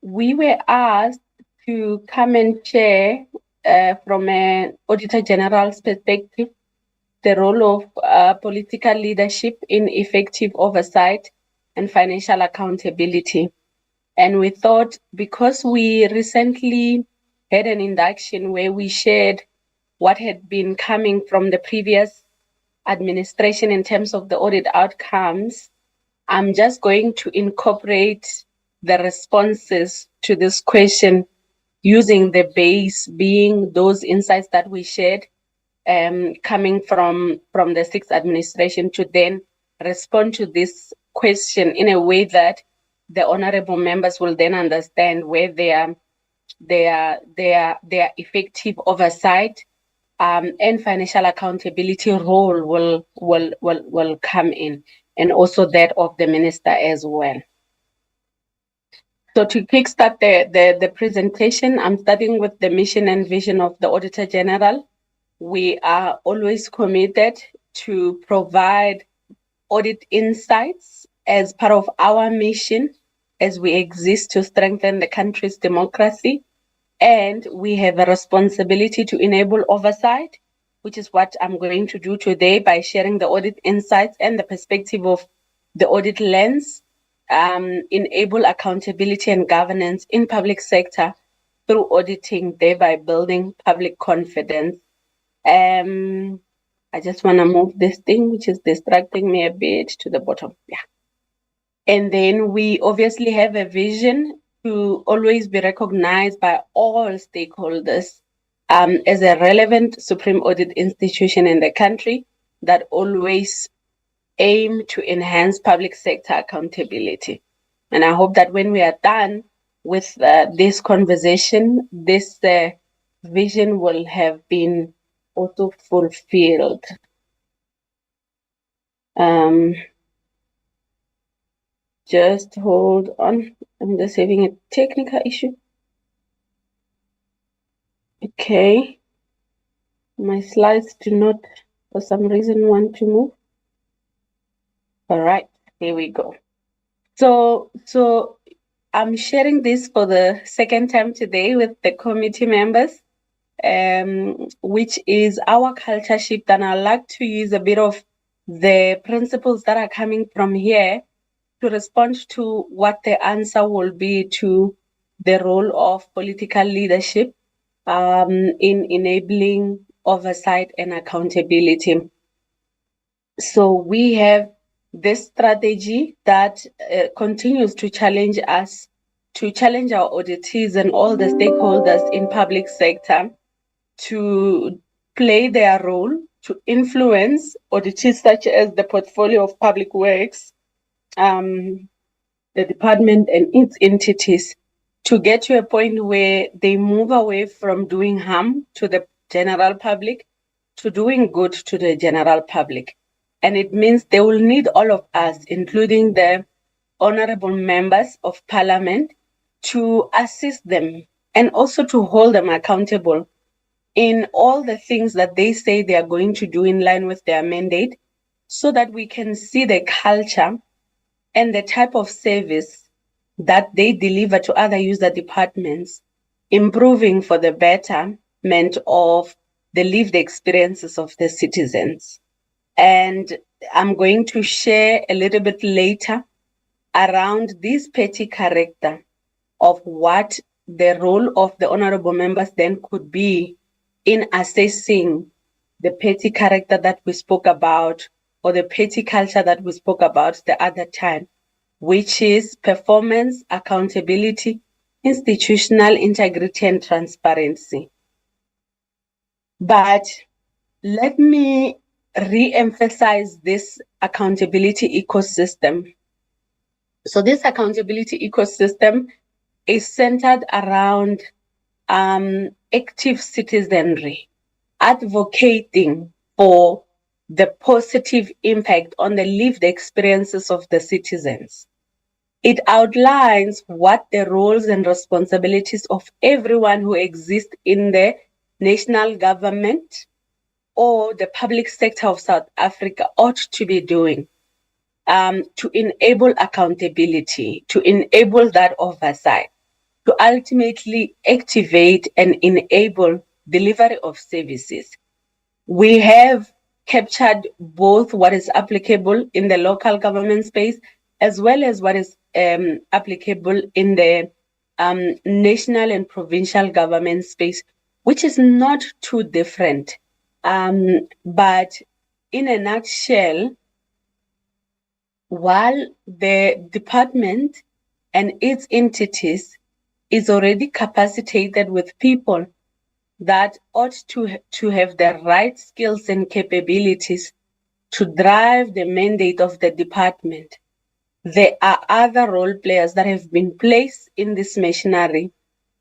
we were asked to come and share from an Auditor General's perspective the role of political leadership in effective oversight and financial accountability. And we thought because we recently had an induction where we shared what had been coming from the previous administration in terms of the audit outcomes, I'm just going to incorporate the responses to this question using the base being those insights that we shared coming from the sixth administration to then respond to this question in a way that the honorable members will then understand where their effective oversight and financial accountability role will come in, and also that of the minister as well. So to kickstart the presentation, I'm starting with the mission and vision of the Auditor General. We are always committed to provide audit insights as part of our mission as we exist to strengthen the country's democracy. And we have a responsibility to enable oversight, which is what I'm going to do today by sharing the audit insights and the perspective of the audit lens, enable accountability and governance in public sector through auditing, thereby building public confidence. I just want to move this thing, which is distracting me a bit, to the bottom. Yeah. And then we obviously have a vision to always be recognized by all stakeholders as a relevant supreme audit institution in the country that always aim to enhance public sector accountability. And I hope that when we are done with this conversation, this vision will have been also fulfilled. Just hold on. I'm just having a technical issue. Okay. My slides do not, for some reason, want to move. All right, here we go. So I'm sharing this for the second time today with the committee members, which is our culture shift. And I'd like to use a bit of the principles that are coming from here to respond to what the answer will be to the role of political leadership in enabling oversight and accountability. So we have this strategy that continues to challenge us, to challenge our auditees and all the stakeholders in public sector to play their role, to influence auditees such as the portfolio of public works, the department and its entities, to get to a point where they move away from doing harm to the general public to doing good to the general public. And it means they will need all of us, including the honorable members of parliament, to assist them and also to hold them accountable in all the things that they say they are going to do in line with their mandate, so that we can see the culture and the type of service that they deliver to other user departments, improving for the betterment of the lived experiences of the citizens. And I'm going to share a little bit later around this petty character of what the role of the honorable members then could be in assessing the petty character that we spoke about, or the petty culture that we spoke about the other time, which is performance, accountability, institutional integrity, and transparency. But let me re-emphasize this accountability ecosystem. So this accountability ecosystem is centered around active citizenry, advocating for the positive impact on the lived experiences of the citizens. It outlines what the roles and responsibilities of everyone who exists in the national government or the public sector of South Africa ought to be doing to enable accountability, to enable that oversight. to ultimately activate and enable delivery of services. We have captured both what is applicable in the local government space as well as what is applicable in the national and provincial government space, which is not too different. But in a nutshell, while the department and its entities is already capacitated with people that ought to have the right skills and capabilities to drive the mandate of the department, there are other role players that have been placed in this machinery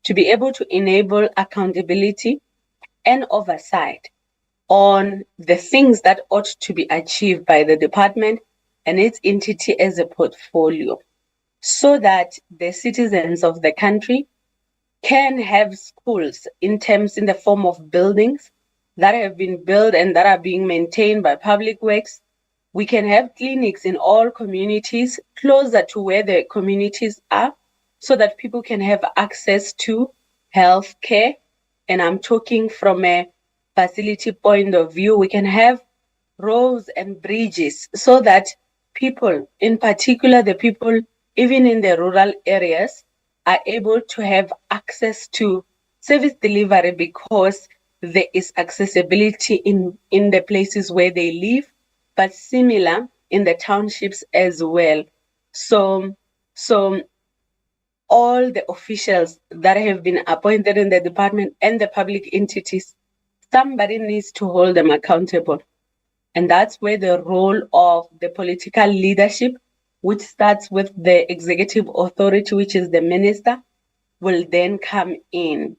to be able to enable accountability and oversight on the things that ought to be achieved by the department and its entity as a portfolio, so that the citizens of the country can have schools in the form of buildings that have been built and that are being maintained by public works. We can have clinics in all communities closer to where the communities are so that people can have access to health care. And I'm talking from a facility point of view. We can have roads and bridges so that people, in particular the people even in the rural areas, are able to have access to service delivery because there is accessibility in the places where they live, but similar in the townships as well. So all the officials that have been appointed in the department and the public entities, somebody needs to hold them accountable. And that's where the role of the political leadership, which starts with the executive authority, which is the minister, will then come in.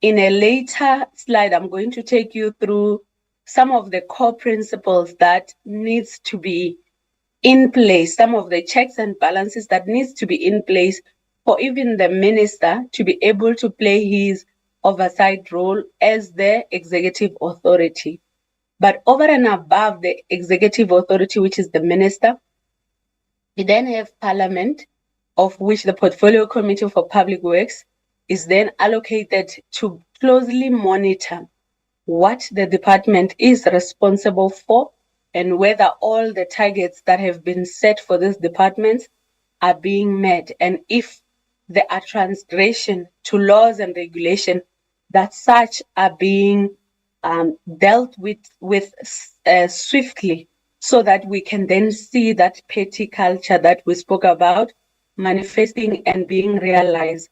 In a later slide, I'm going to take you through some of the core principles that needs to be in place, some of the checks and balances that needs to be in place for even the minister to be able to play his oversight role as the executive authority. But over and above the executive authority, which is the minister, we then have Parliament, of which the Portfolio Committee for Public Works is then allocated to closely monitor what the department is responsible for and whether all the targets that have been set for these departments are being met, and if there are transgression to laws and regulation, that such are being dealt with swiftly, so that we can then see that petty culture that we spoke about manifesting and being realized,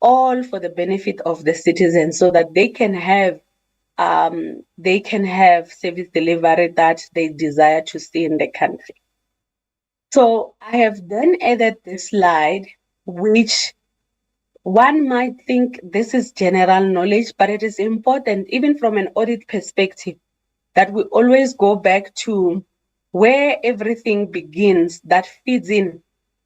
all for the benefit of the citizens, so that they can have service delivery that they desire to see in the country. So I have then added this slide, which one might think this is general knowledge, but it is important, even from an audit perspective, that we always go back to where everything begins that feeds in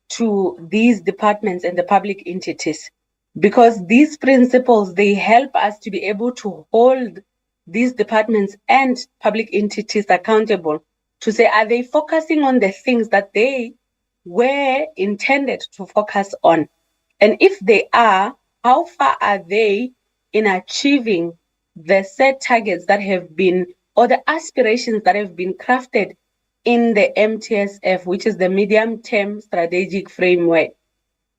to these departments and the public entities. Because these principles, they help us to be able to hold these departments and public entities accountable to say, are they focusing on the things that they were intended to focus on? And if they are, how far are they in achieving the set targets that have been, or the aspirations that have been crafted in the MTSF, which is the medium-term strategic framework?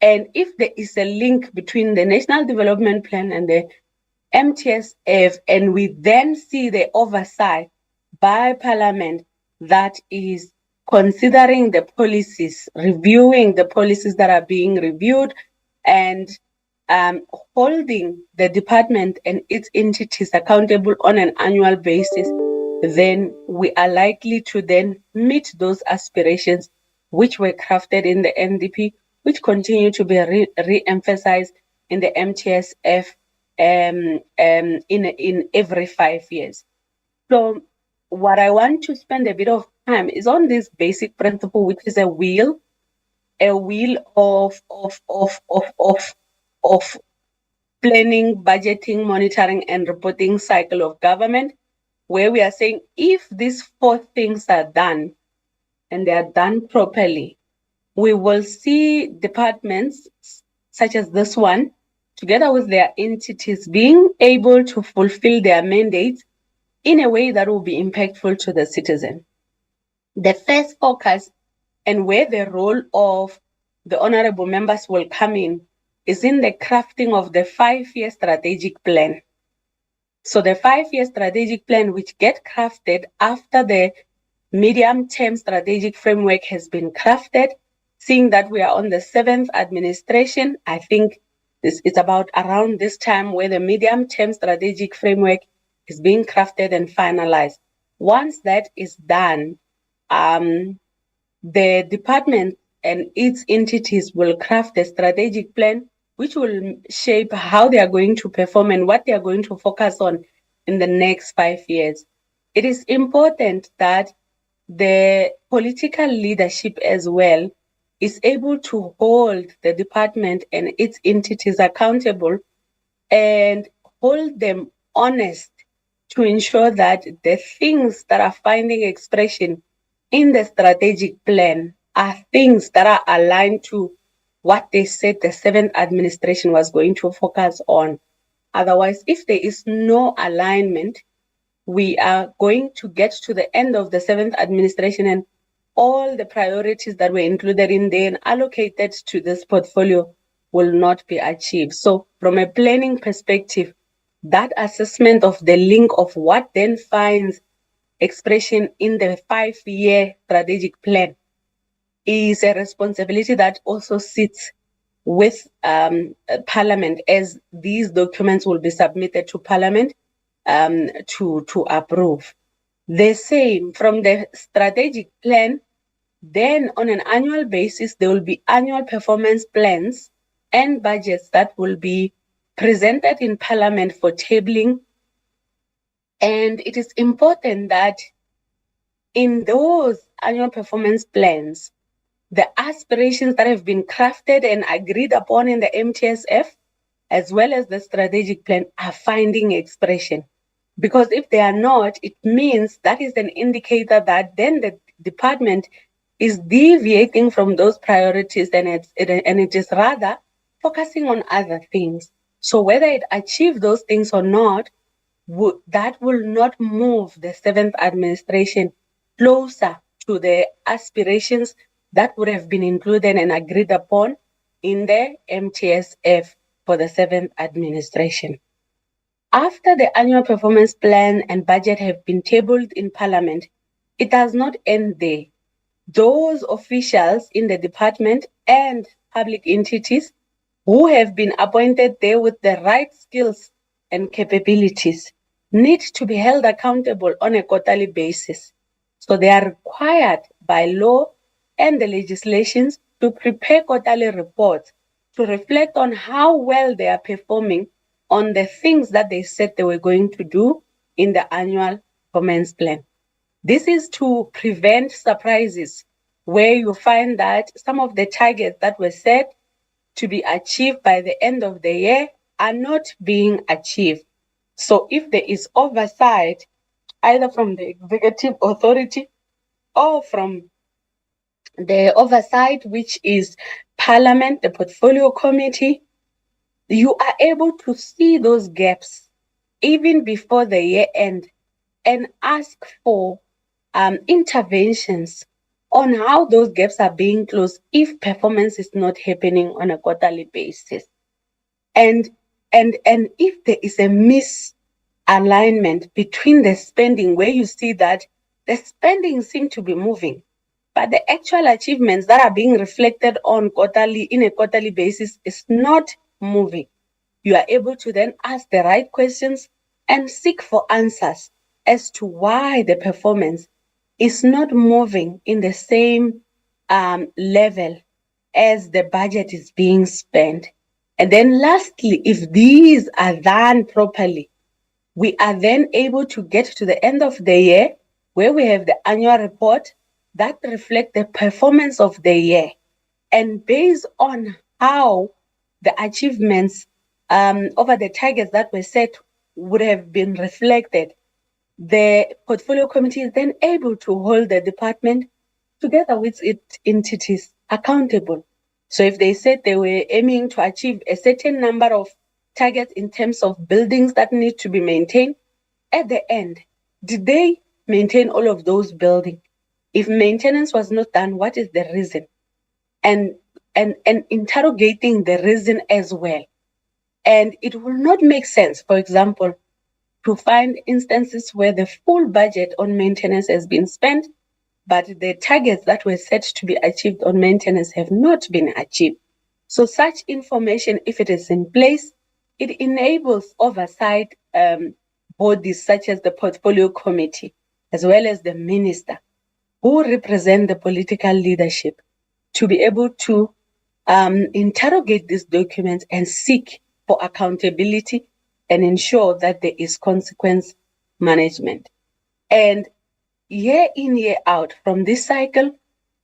And if there is a link between the National Development Plan and the MTSF, and we then see the oversight by Parliament that is considering the policies, reviewing the policies that are being reviewed, and holding the department and its entities accountable on an annual basis, then we are likely to then meet those aspirations which were crafted in the NDP, which continue to be re-emphasized in the MTSF in every 5 years. So what I want to spend a bit of time is on this basic principle, which is a wheel of planning, budgeting, monitoring, and reporting cycle of government, where we are saying if these 4 things are done and they are done properly, we will see departments such as this one together with their entities, being able to fulfill their mandates in a way that will be impactful to the citizen. The first focus and where the role of the honorable members will come in is in the crafting of the 5-year strategic plan. So the 5-year strategic plan, which gets crafted after the medium-term strategic framework has been crafted, seeing that we are on the 7th administration, I think this is about around this time where the medium-term strategic framework is being crafted and finalized. Once that is done, the department and its entities will craft a strategic plan which will shape how they are going to perform and what they are going to focus on in the next 5 years. It is important that the political leadership as well is able to hold the department and its entities accountable and hold them honest to ensure that the things that are finding expression in the strategic plan are things that are aligned to what they said the 7th administration was going to focus on. Otherwise, if there is no alignment, we are going to get to the end of the 7th administration and all the priorities that were included in there and allocated to this portfolio will not be achieved. So from a planning perspective, that assessment of the link of what then finds expression in the 5-year strategic plan is a responsibility that also sits with Parliament, as these documents will be submitted to Parliament to approve. The same from the strategic plan, then on an annual basis, there will be annual performance plans and budgets that will be presented in Parliament for tabling. And it is important that in those annual performance plans, the aspirations that have been crafted and agreed upon in the MTSF, as well as the strategic plan, are finding expression. Because if they are not, it means that is an indicator that then the department is deviating from those priorities and it is rather focusing on other things. So whether it achieves those things or not, that will not move the 7th administration closer to the aspirations that would have been included and agreed upon in the MTSF for the 7th administration. After the annual performance plan and budget have been tabled in Parliament, it does not end there. Those officials in the department and public entities who have been appointed there with the right skills and capabilities need to be held accountable on a quarterly basis. So they are required by law and the legislations to prepare quarterly reports to reflect on how well they are performing on the things that they said they were going to do in the annual performance plan. This is to prevent surprises where you find that some of the targets that were set to be achieved by the end of the year are not being achieved. So if there is oversight, either from the executive authority or from the oversight, which is Parliament, the portfolio committee, you are able to see those gaps even before the year end and ask for interventions on how those gaps are being closed if performance is not happening on a quarterly basis. And if there is a misalignment between the spending, where you see that the spending seems to be moving, but the actual achievements that are being reflected on in a quarterly basis is not moving, you are able to then ask the right questions and seek for answers as to why the performance is not moving in the same level as the budget is being spent. And then lastly, if these are done properly, we are then able to get to the end of the year where we have the annual report that reflects the performance of the year. And based on how the achievements over the targets that were set would have been reflected, the portfolio committee is then able to hold the department together with its entities accountable. So if they said they were aiming to achieve a certain number of targets in terms of buildings that need to be maintained. At the end, did they maintain all of those buildings? If maintenance was not done, what is the reason? And interrogating the reason as well. And it will not make sense, for example, to find instances where the full budget on maintenance has been spent, but the targets that were set to be achieved on maintenance have not been achieved. So such information, if it is in place, it enables oversight bodies such as the Portfolio Committee, as well as the minister, who represent the political leadership, to be able to interrogate these documents and seek for accountability and ensure that there is consequence management. And year in, year out from this cycle,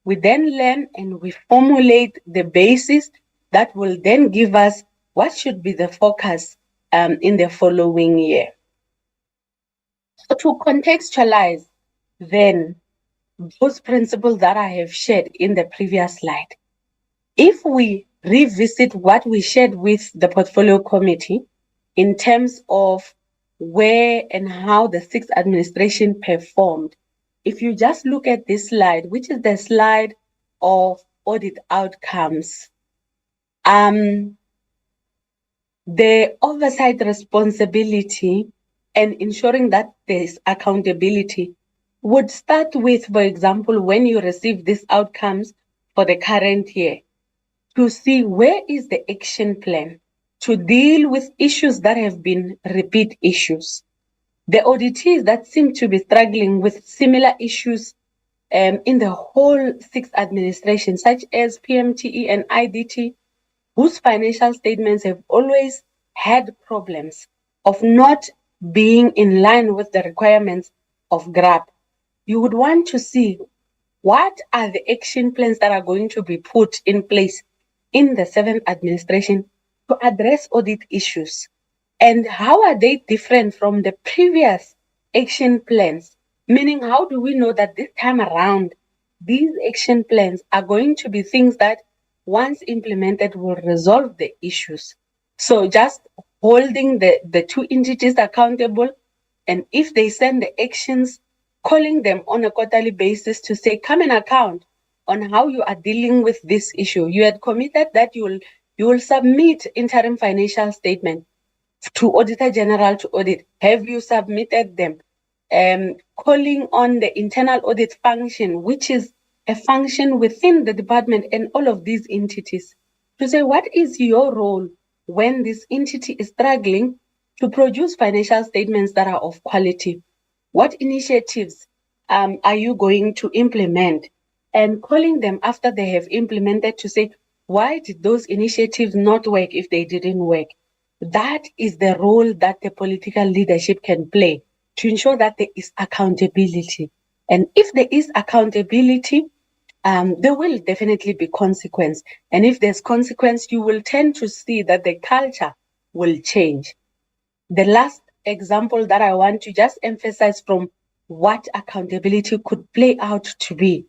we then learn and we formulate the basis that will then give us what should be the focus in the following year. So to contextualize then those principles that I have shared in the previous slide, if we revisit what we shared with the Portfolio Committee in terms of where and how the sixth administration performed, if you just look at this slide, which is the slide of audit outcomes, the oversight responsibility and ensuring that there's accountability would start with, for example, when you receive these outcomes for the current year, to see where is the action plan to deal with issues that have been repeat issues. The auditees that seem to be struggling with similar issues in the whole sixth administration, such as PMTE and IDT, whose financial statements have always had problems of not being in line with the requirements of GRAP. You would want to see what are the action plans that are going to be put in place in the seventh administration to address audit issues, and how are they different from the previous action plans? Meaning, how do we know that this time around, these action plans are going to be things that once implemented will resolve the issues? So just holding the two entities accountable, and if they send the actions, calling them on a quarterly basis to say, come and account on how you are dealing with this issue. You had committed that you will submit interim financial statement to Auditor General to audit. Have you submitted them? Calling on the internal audit function, which is a function within the department and all of these entities, to say, what is your role when this entity is struggling to produce financial statements that are of quality? What initiatives are you going to implement? And calling them after they have implemented to say, why did those initiatives not work if they didn't work? That is the role that the political leadership can play to ensure that there is accountability. And if there is accountability, there will definitely be consequence. And if there's consequence, you will tend to see that the culture will change. The last example that I want to just emphasize from what accountability could play out to be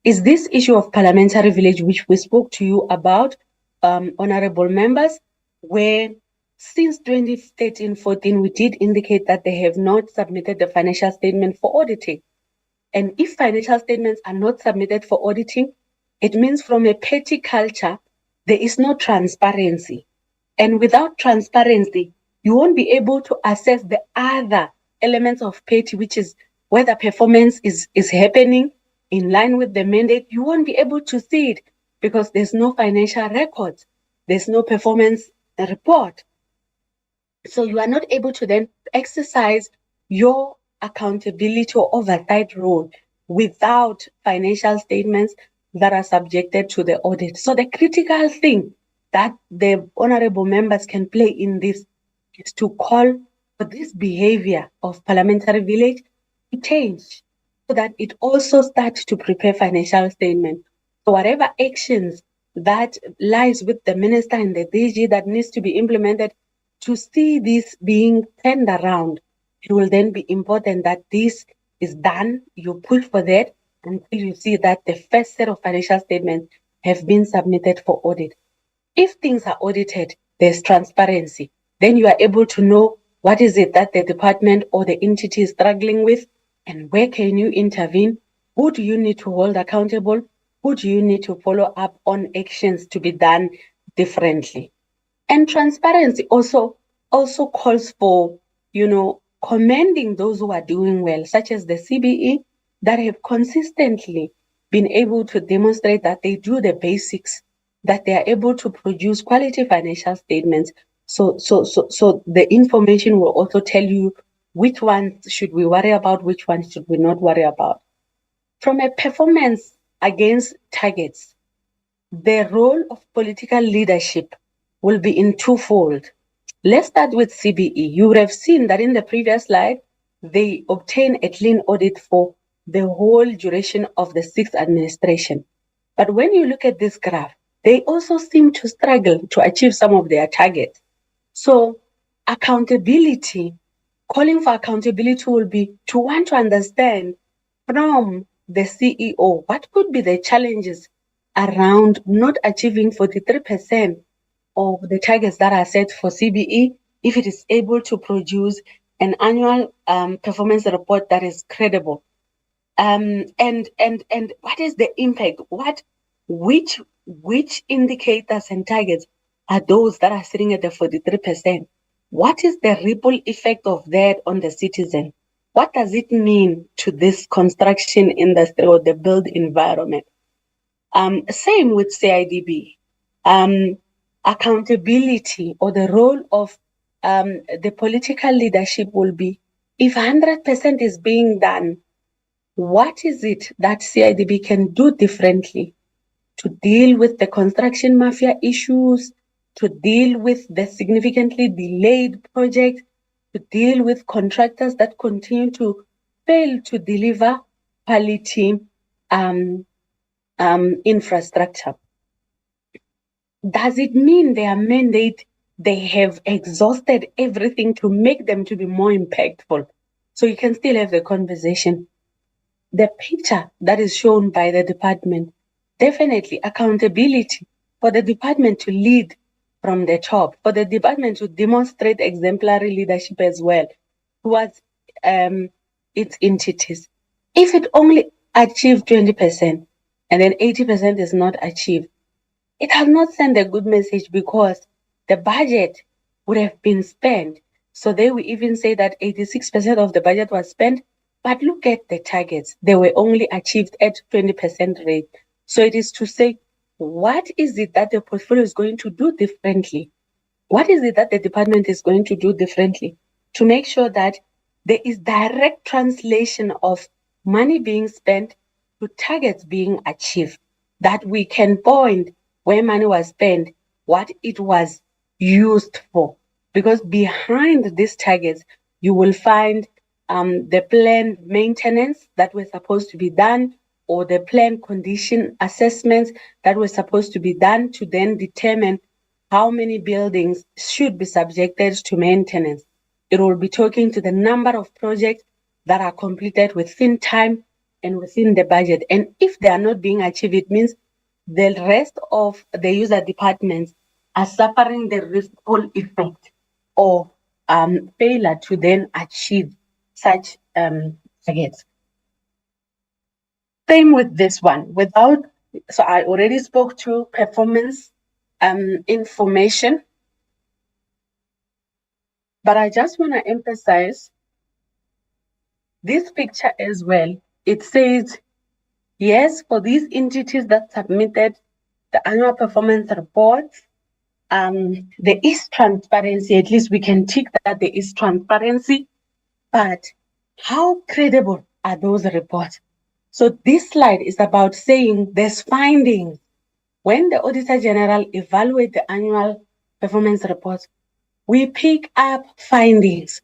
is this issue of parliamentary village, which we spoke to you about, honorable members, where since 2013-14, we did indicate that they have not submitted the financial statement for auditing. And if financial statements are not submitted for auditing, it means from a petty culture, there is no transparency. And without transparency, you won't be able to assess the other elements of petty, which is whether performance is happening in line with the mandate. You won't be able to see it because there's no financial records. There's no performance report. So you are not able to then exercise your accountability or oversight role without financial statements that are subjected to the audit. So the critical thing that the honorable members can play in this is to call for this behavior of parliamentary village to change so that it also starts to prepare financial statement. So whatever actions that lies with the minister and the DG that needs to be implemented to see this being turned around, it will then be important that this is done. You push for that until you see that the first set of financial statements have been submitted for audit. If things are audited, there's transparency. then you are able to know what is it that the department or the entity is struggling with, and where can you intervene? Who do you need to hold accountable? Who do you need to follow up on actions to be done differently? And transparency also calls for, commending those who are doing well, such as the CBE, that have consistently been able to demonstrate that they do the basics, that they are able to produce quality financial statements. So the information will also tell you which ones should we worry about, which ones should we not worry about. From a performance against targets, the role of political leadership will be in twofold. Let's start with CBE. You would have seen that in the previous slide, they obtain a clean audit for the whole duration of the sixth administration. But when you look at this graph, they also seem to struggle to achieve some of their targets. So accountability, calling for accountability will be to want to understand from the CEO what could be the challenges around not achieving 43% of the targets that are set for CBE if it is able to produce an annual performance report that is credible. And what is the impact? Which indicators and targets are those that are sitting at the 43%? What is the ripple effect of that on the citizen? What does it mean to this construction industry or the built environment? Same with CIDB. Accountability or the role of the political leadership will be, if 100% is being done, what is it that CIDB can do differently to deal with the construction mafia issues, to deal with the significantly delayed projects, to deal with contractors that continue to fail to deliver quality infrastructure? Does it mean their mandate, they have exhausted everything to make them to be more impactful? So you can still have the conversation. The picture that is shown by the department, definitely accountability for the department to lead from the top, for the department to demonstrate exemplary leadership as well towards its entities. If it only achieved 20% and then 80% is not achieved, it has not sent a good message because the budget would have been spent. So they will even say that 86% of the budget was spent, but look at the targets. They were only achieved at 20% rate. So it is to say, what is it that the portfolio is going to do differently? What is it that the department is going to do differently to make sure that there is direct translation of money being spent to targets being achieved, that we can point where money was spent, what it was used for? Because behind these targets, you will find the planned maintenance that was supposed to be done, or the planned condition assessments that were supposed to be done to then determine how many buildings should be subjected to maintenance. It will be talking to the number of projects that are completed within time and within the budget. And if they are not being achieved, it means the rest of the user departments are suffering the ripple effect of failure to then achieve such targets. Same with this one. So I already spoke to performance information, but I just want to emphasize this picture as well. It says, yes, for these entities that submitted the annual performance reports, there is transparency. At least we can tick that there is transparency, but how credible are those reports? So this slide is about saying there's findings. When the Auditor General evaluates the annual performance reports, we pick up findings,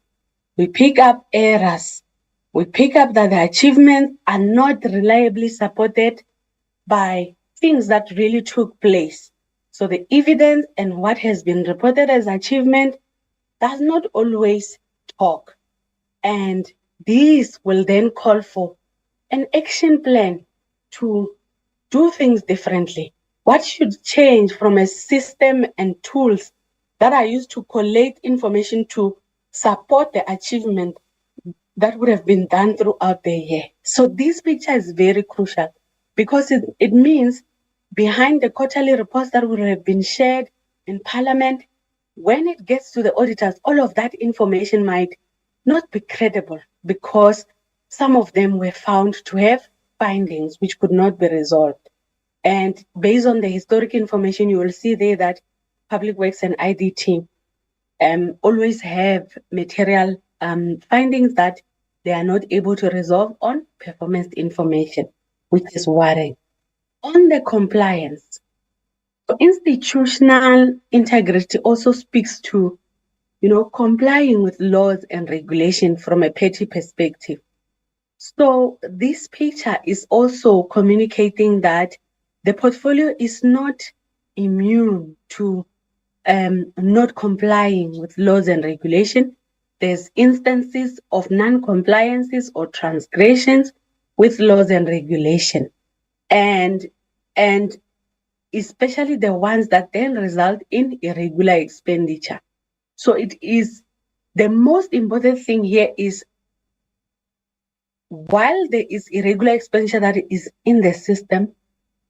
we pick up errors, we pick up that the achievements are not reliably supported by things that really took place. So the evidence and what has been reported as achievement does not always talk. And this will then call for an action plan to do things differently. What should change from a system and tools that are used to collate information to support the achievement that would have been done throughout the year. So this picture is very crucial because it means behind the quarterly reports that would have been shared in Parliament, when it gets to the auditors, all of that information might not be credible because some of them were found to have findings which could not be resolved. And based on the historic information, you will see there that Public Works and IDT always have material findings that they are not able to resolve on performance information, which is worrying. On the compliance, so institutional integrity also speaks to, complying with laws and regulation from a petty perspective. So this picture is also communicating that the portfolio is not immune to not complying with laws and regulation. There's instances of non-compliances or transgressions with laws and regulation. And especially the ones that then result in irregular expenditure. So it is the most important thing here is while there is irregular expenditure that is in the system,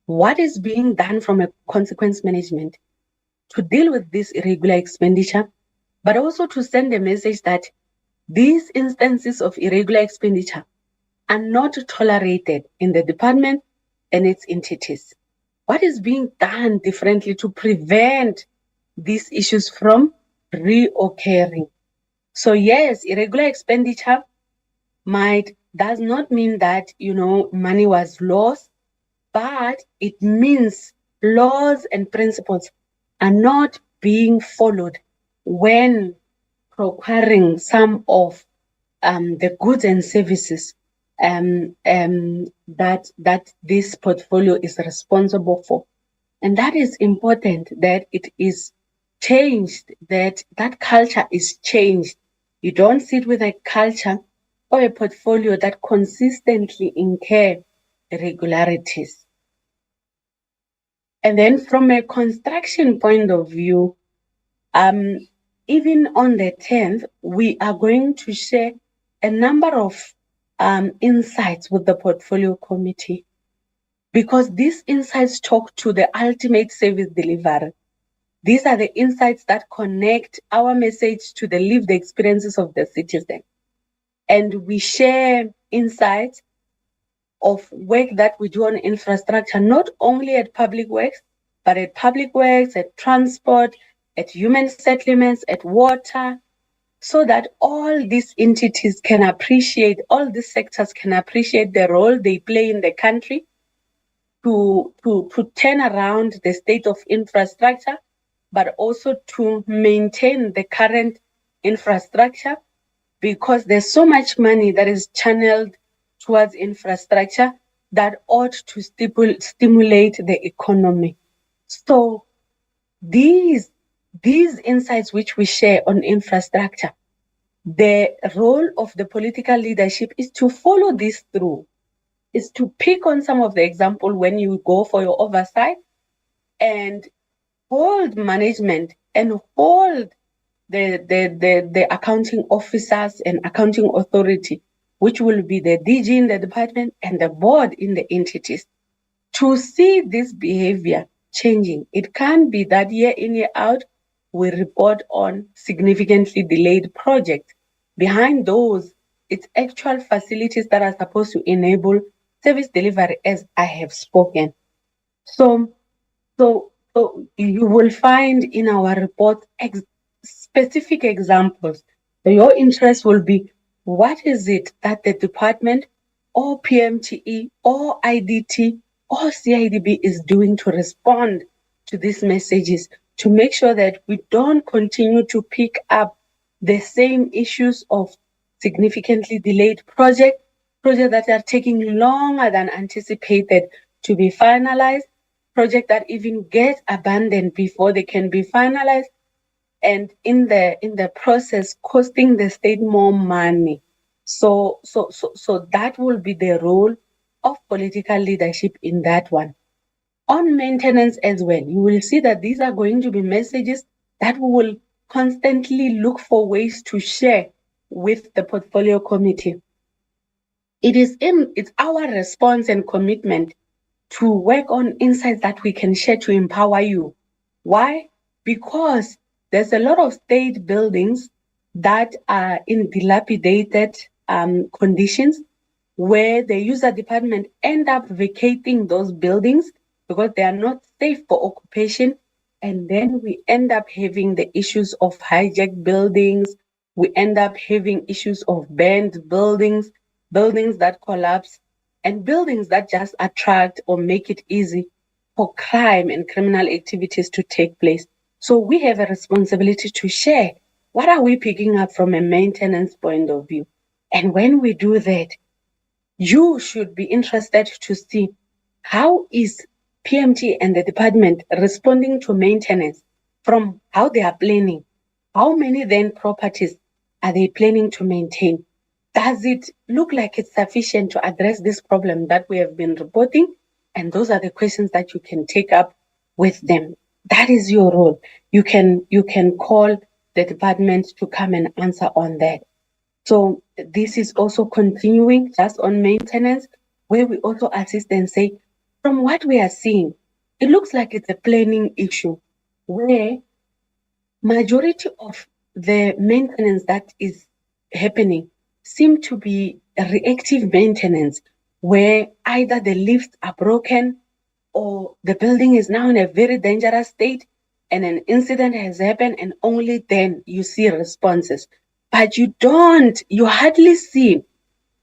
what is being done from a consequence management to deal with this irregular expenditure, but also to send a message that these instances of irregular expenditure are not tolerated in the department and its entities. What is being done differently to prevent these issues from reoccurring? So yes, irregular expenditure does not mean that, money was lost, but it means laws and principles are not being followed when procuring some of the goods and services that this portfolio is responsible for. And that is important that it is changed, that culture is changed. You don't sit with a culture or a portfolio that consistently incur irregularities. And then from a construction point of view, even on the 10th, we are going to share a number of insights with the portfolio committee because these insights talk to the ultimate service delivery. These are the insights that connect our message to the lived experiences of the citizen. And we share insights of work that we do on infrastructure, not only at Public Works, but at Public Works, at transport, at human settlements, at water, so that all these entities can appreciate, all these sectors can appreciate the role they play in the country to turn around the state of infrastructure, but also to maintain the current infrastructure, because there's so much money that is channeled towards infrastructure that ought to stimulate the economy. So these insights which we share on infrastructure, the role of the political leadership is to follow this through, is to pick on some of the example when you go for your oversight and hold management and hold the accounting officers and accounting authority, which will be the DG in the department and the board in the entities, to see this behavior changing. It can't be that year in, year out, we report on significantly delayed projects. Behind those, it's actual facilities that are supposed to enable service delivery, as I have spoken. So you will find in our report specific examples. Your interest will be, what is it that the department or PMTE or IDT or CIDB is doing to respond to these messages, to make sure that we don't continue to pick up the same issues of significantly delayed projects that are taking longer than anticipated to be finalized, projects that even get abandoned before they can be finalized, and in the process costing the state more money. So that will be the role of political leadership in that one. On maintenance as well, you will see that these are going to be messages that we will constantly look for ways to share with the portfolio committee. It's our response and commitment to work on insights that we can share to empower you. Why? Because there's a lot of state buildings that are in dilapidated conditions, where the user department end up vacating those buildings because they are not safe for occupation. And then we end up having the issues of hijacked buildings. We end up having issues of burned buildings, buildings that collapse, and buildings that just attract or make it easy for crime and criminal activities to take place. So we have a responsibility to share what are we picking up from a maintenance point of view. And when we do that, you should be interested to see how is PMT and the department responding to maintenance from how they are planning. How many then properties are they planning to maintain? Does it look like it's sufficient to address this problem that we have been reporting? And those are the questions that you can take up with them. That is your role. You can call the department to come and answer on that. So this is also continuing just on maintenance, where we also assist and say, from what we are seeing, it looks like it's a planning issue, where majority of the maintenance that is happening seem to be reactive maintenance, where either the lifts are broken or the building is now in a very dangerous state and an incident has happened, and only then you see responses. But you hardly see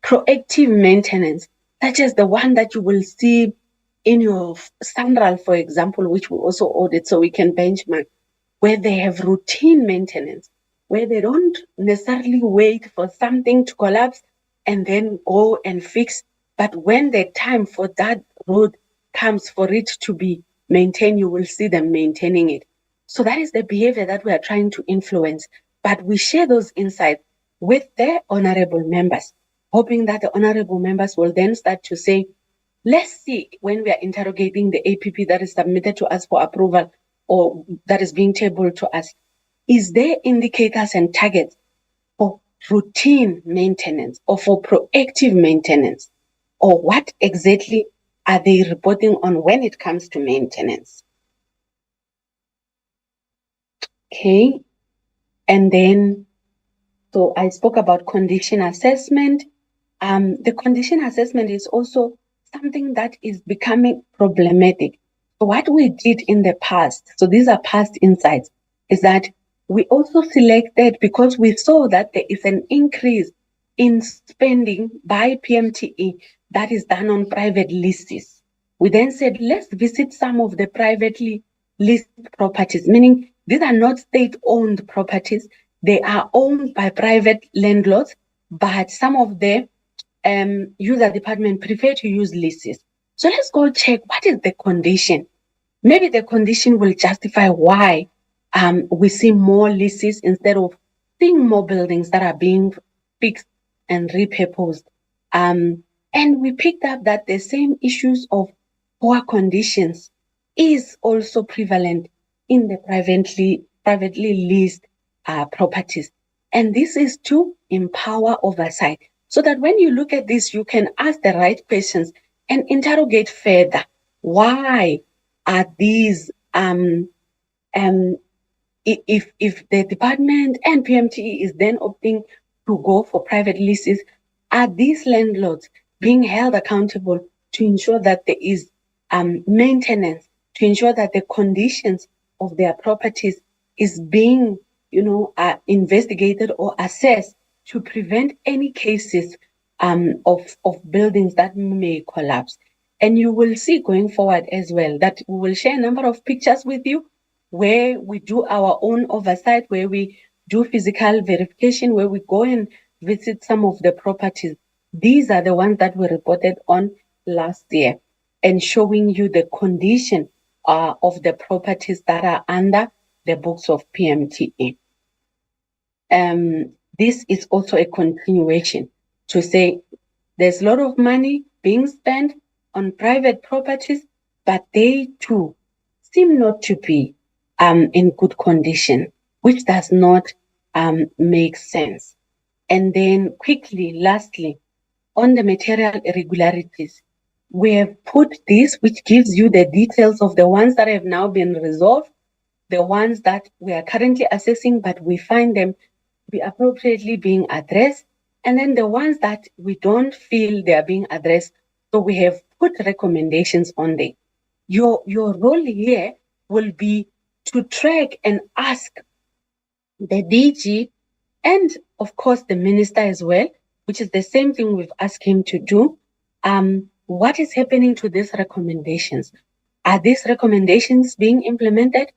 proactive maintenance, such as the one that you will see in your SANRAL, for example, which we also audit so we can benchmark, where they have routine maintenance, where they don't necessarily wait for something to collapse and then go and fix. But when the time for that road comes for it to be maintained, you will see them maintaining it. So that is the behavior that we are trying to influence. But we share those insights with the honorable members, hoping that the honorable members will then start to say, let's see, when we are interrogating the APP that is submitted to us for approval or that is being tabled to us, is there indicators and targets for routine maintenance or for proactive maintenance? Or what exactly are they reporting on when it comes to maintenance? Okay. And then, so I spoke about condition assessment. The condition assessment is also something that is becoming problematic. So what we did in the past, so these are past insights, is that we also selected, because we saw that there is an increase in spending by PMTE that is done on private leases. We then said, let's visit some of the privately leased properties, meaning these are not state-owned properties. They are owned by private landlords, but some of the user department prefer to use leases. So let's go check what is the condition. Maybe the condition will justify why we see more leases instead of seeing more buildings that are being fixed and repurposed. And we picked up that the same issues of poor conditions is also prevalent in the privately leased properties. And this is to empower oversight, so that when you look at this, you can ask the right questions and interrogate further. Why are these, if the department and PMTE is then opting to go for private leases, are these landlords being held accountable to ensure that there is maintenance, to ensure that the conditions of their properties is being, investigated or assessed to prevent any cases of buildings that may collapse? And you will see going forward as well that we will share a number of pictures with you where we do our own oversight, where we do physical verification, where we go and visit some of the properties. These are the ones that we reported on last year, and showing you the condition of the properties that are under the books of PMTE. This is also a continuation to say there's a lot of money being spent on private properties, but they too seem not to be in good condition, which does not make sense. And then quickly, lastly, on the material irregularities, we have put this, which gives you the details of the ones that have now been resolved, the ones that we are currently assessing, but we find them to be appropriately being addressed, and then the ones that we don't feel they are being addressed. So we have put recommendations on there. Your role here will be to track and ask the DG and of course the minister as well, which is the same thing we've asked him to do. What is happening to these recommendations? Are these recommendations being implemented?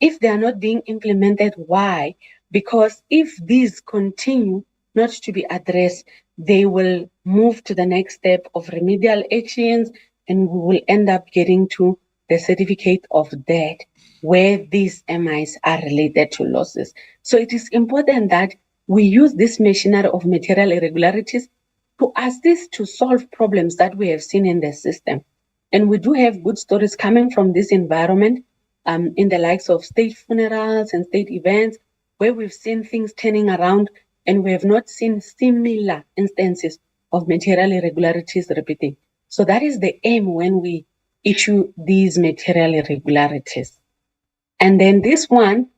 If they are not being implemented, why? Because if these continue not to be addressed, they will move to the next step of remedial actions, and we will end up getting to the certificate of debt where these MIs are related to losses. So it is important that we use this machinery of material irregularities to assist to solve problems that we have seen in the system. And we do have good stories coming from this environment, in the likes of state funerals and state events, where we've seen things turning around and we have not seen similar instances of material irregularities repeating. So that is the aim when we issue these material irregularities. And then this one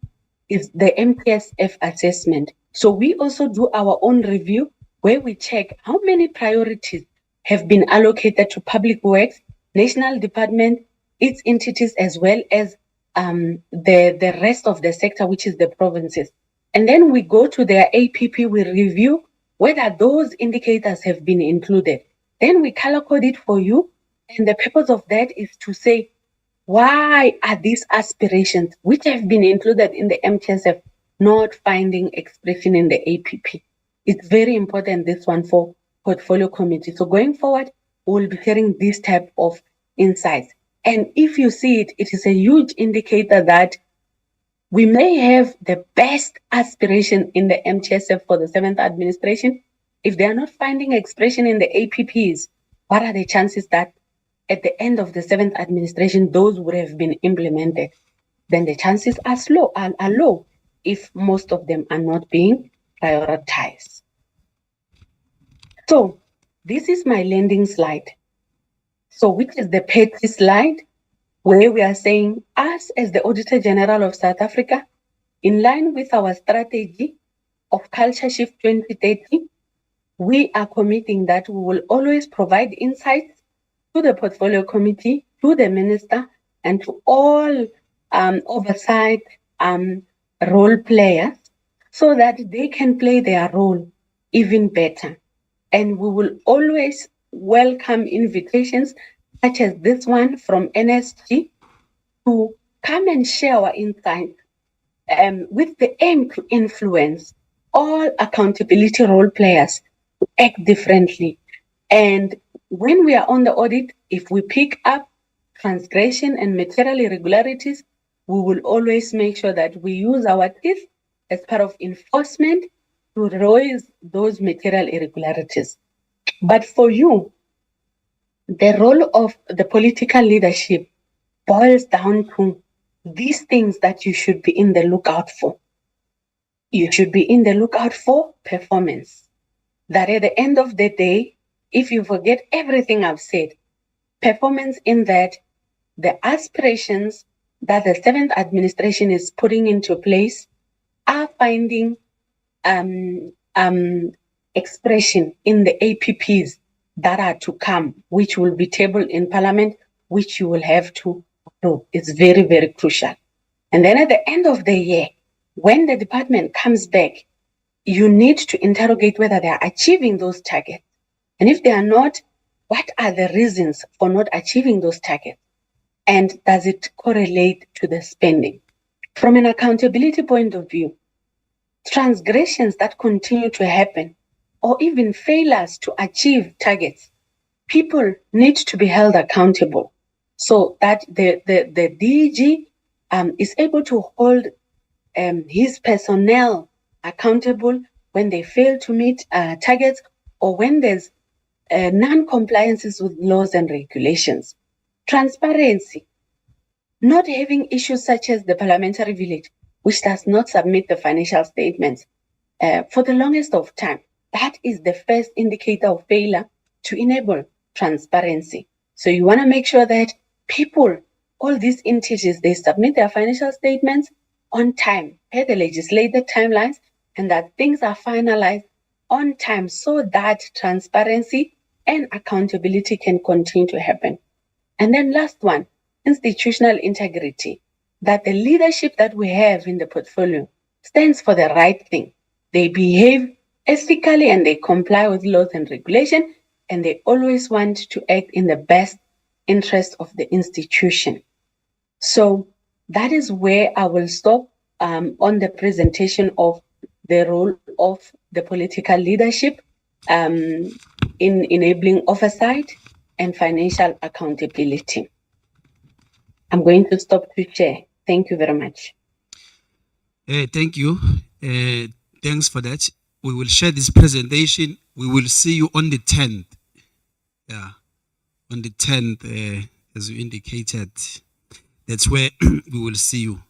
is the MTSF assessment. So we also do our own review where we check how many priorities have been allocated to public works, national department, its entities, as well as the rest of the sector, which is the provinces. And then we go to their APP, we review whether those indicators have been included. Then we color code it for you. And the purpose of that is to say, why are these aspirations, which have been included in the MTSF, not finding expression in the APP? It's very important, this one, for portfolio committee. So going forward, we'll be hearing this type of insights. And if you see it, it is a huge indicator that we may have the best aspiration in the MTSF for the 7th administration. If they are not finding expression in the APPs, what are the chances that at the end of the 7th administration, those would have been implemented? Then the chances are low if most of them are not being prioritized. So this is my landing slide. So which is the petty slide, where we are saying, us as the Auditor General of South Africa, in line with our strategy of Culture Shift 2030, we are committing that we will always provide insights to the portfolio committee, to the minister, and to all oversight role players, so that they can play their role even better. And we will always welcome invitations such as this one from NSG to come and share our insights with the aim to influence all accountability role players to act differently. And when we are on the audit, if we pick up transgression and material irregularities, we will always make sure that we use our teeth as part of enforcement to raise those material irregularities. But for you, the role of the political leadership boils down to these things that you should be in the lookout for. You should be in the lookout for performance. That at the end of the day, if you forget everything I've said, performance in that the aspirations that the 7th administration is putting into place are finding expression in the APPs that are to come, which will be tabled in Parliament, which you will have to approve. It's very, very crucial. And then at the end of the year, when the department comes back, you need to interrogate whether they are achieving those targets. And if they are not, what are the reasons for not achieving those targets? And does it correlate to the spending? From an accountability point of view, transgressions that continue to happen or even failures to achieve targets, people need to be held accountable so that the DG is able to hold his personnel accountable when they fail to meet targets or when there's non-compliances with laws and regulations. Transparency. Not having issues such as the parliamentary village, which does not submit the financial statements for the longest of time. That is the first indicator of failure to enable transparency. So you want to make sure that people, all these entities, they submit their financial statements on time, per the legislated timelines, and that things are finalized on time so that transparency and accountability can continue to happen. And then last one, institutional integrity, that the leadership that we have in the portfolio stands for the right thing. They behave ethically and they comply with laws and regulation, and they always want to act in the best interest of the institution. So that is where I will stop on the presentation of the role of the political leadership in enabling oversight and financial accountability. I'm going to stop to share. Thank you very much. Thank you. Thanks for that. We will share this presentation. We will see you on the 10th. Yeah, on the 10th, as you indicated. That's where we will see you.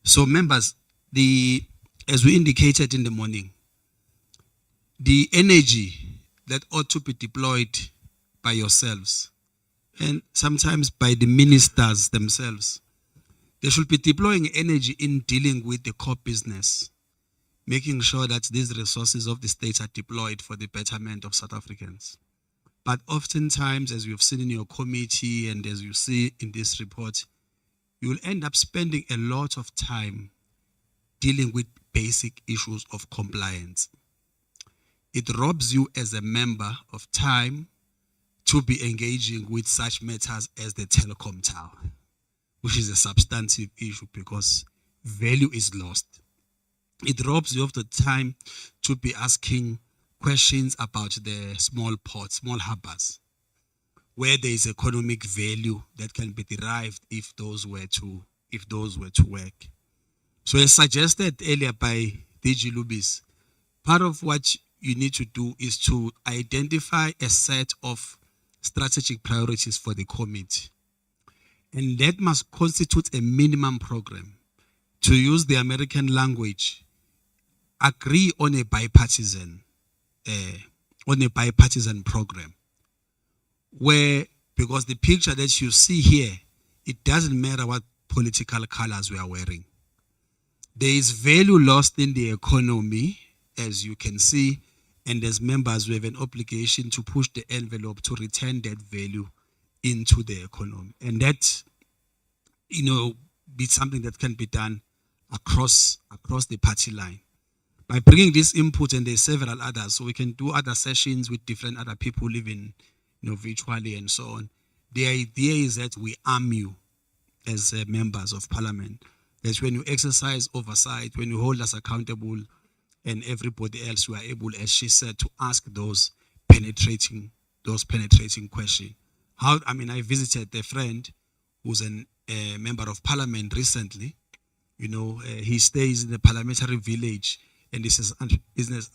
So members, as we indicated in the morning, the energy that ought to be deployed by yourselves and sometimes by the ministers themselves, they should be deploying energy in dealing with the core business, making sure that these resources of the state are deployed for the betterment of South Africans. But oftentimes, as you've seen in your committee and as you see in this report, you will end up spending a lot of time dealing with basic issues of compliance. It robs you as a member of time to be engaging with such matters as the telecom tower, which is a substantive issue because value is lost. It robs you of the time to be asking questions about the small ports, small harbors, where there is economic value that can be derived if those were to work. So as suggested earlier by DG Lubis, part of what you need to do is to identify a set of strategic priorities for the committee. And that must constitute a minimum program. To use the American language, agree on a bipartisan program. Where, because the picture that you see here, it doesn't matter what political colors we are wearing. There is value lost in the economy, as you can see, and as members, we have an obligation to push the envelope to return that value into the economy. And that, be something that can be done across the party line. By bringing this input, and there's several others, so we can do other sessions with different other people living, virtually and so on. The idea is that we arm you as members of parliament. That's when you exercise oversight, when you hold us accountable, and everybody else who are able, as she said, to ask those penetrating questions. I visited a friend who's a member of parliament recently. He stays in the parliamentary village, and this is an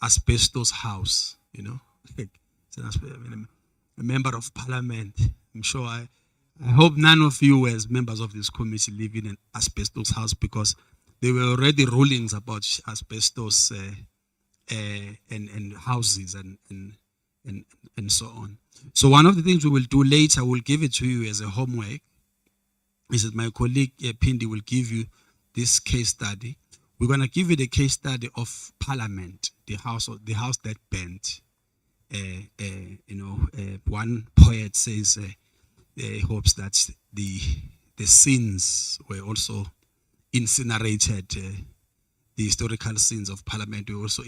asbestos house. It's a member of parliament. I'm sure I hope none of you as members of this committee live in an asbestos house, because there were already rulings about asbestos and houses and so on. So one of the things we will do later, we'll give it to you as a homework, is that my colleague Pindi will give you this case study. We're going to give you the case study of Parliament, the house that bent. One poet says he hopes that the sins were also incinerated. The historical sins of Parliament were also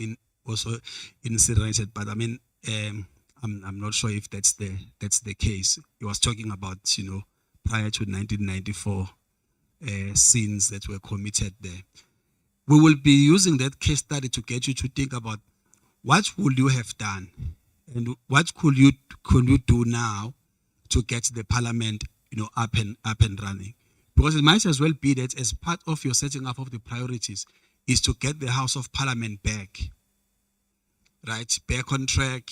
incinerated. But I'm not sure if that's the case. He was talking about prior to 1994 sins that were committed there. We will be using that case study to get you to think about what would you have done and what could you do now to get the parliament up and running. Because it might as well be that as part of your setting up of the priorities is to get the House of Parliament back on track.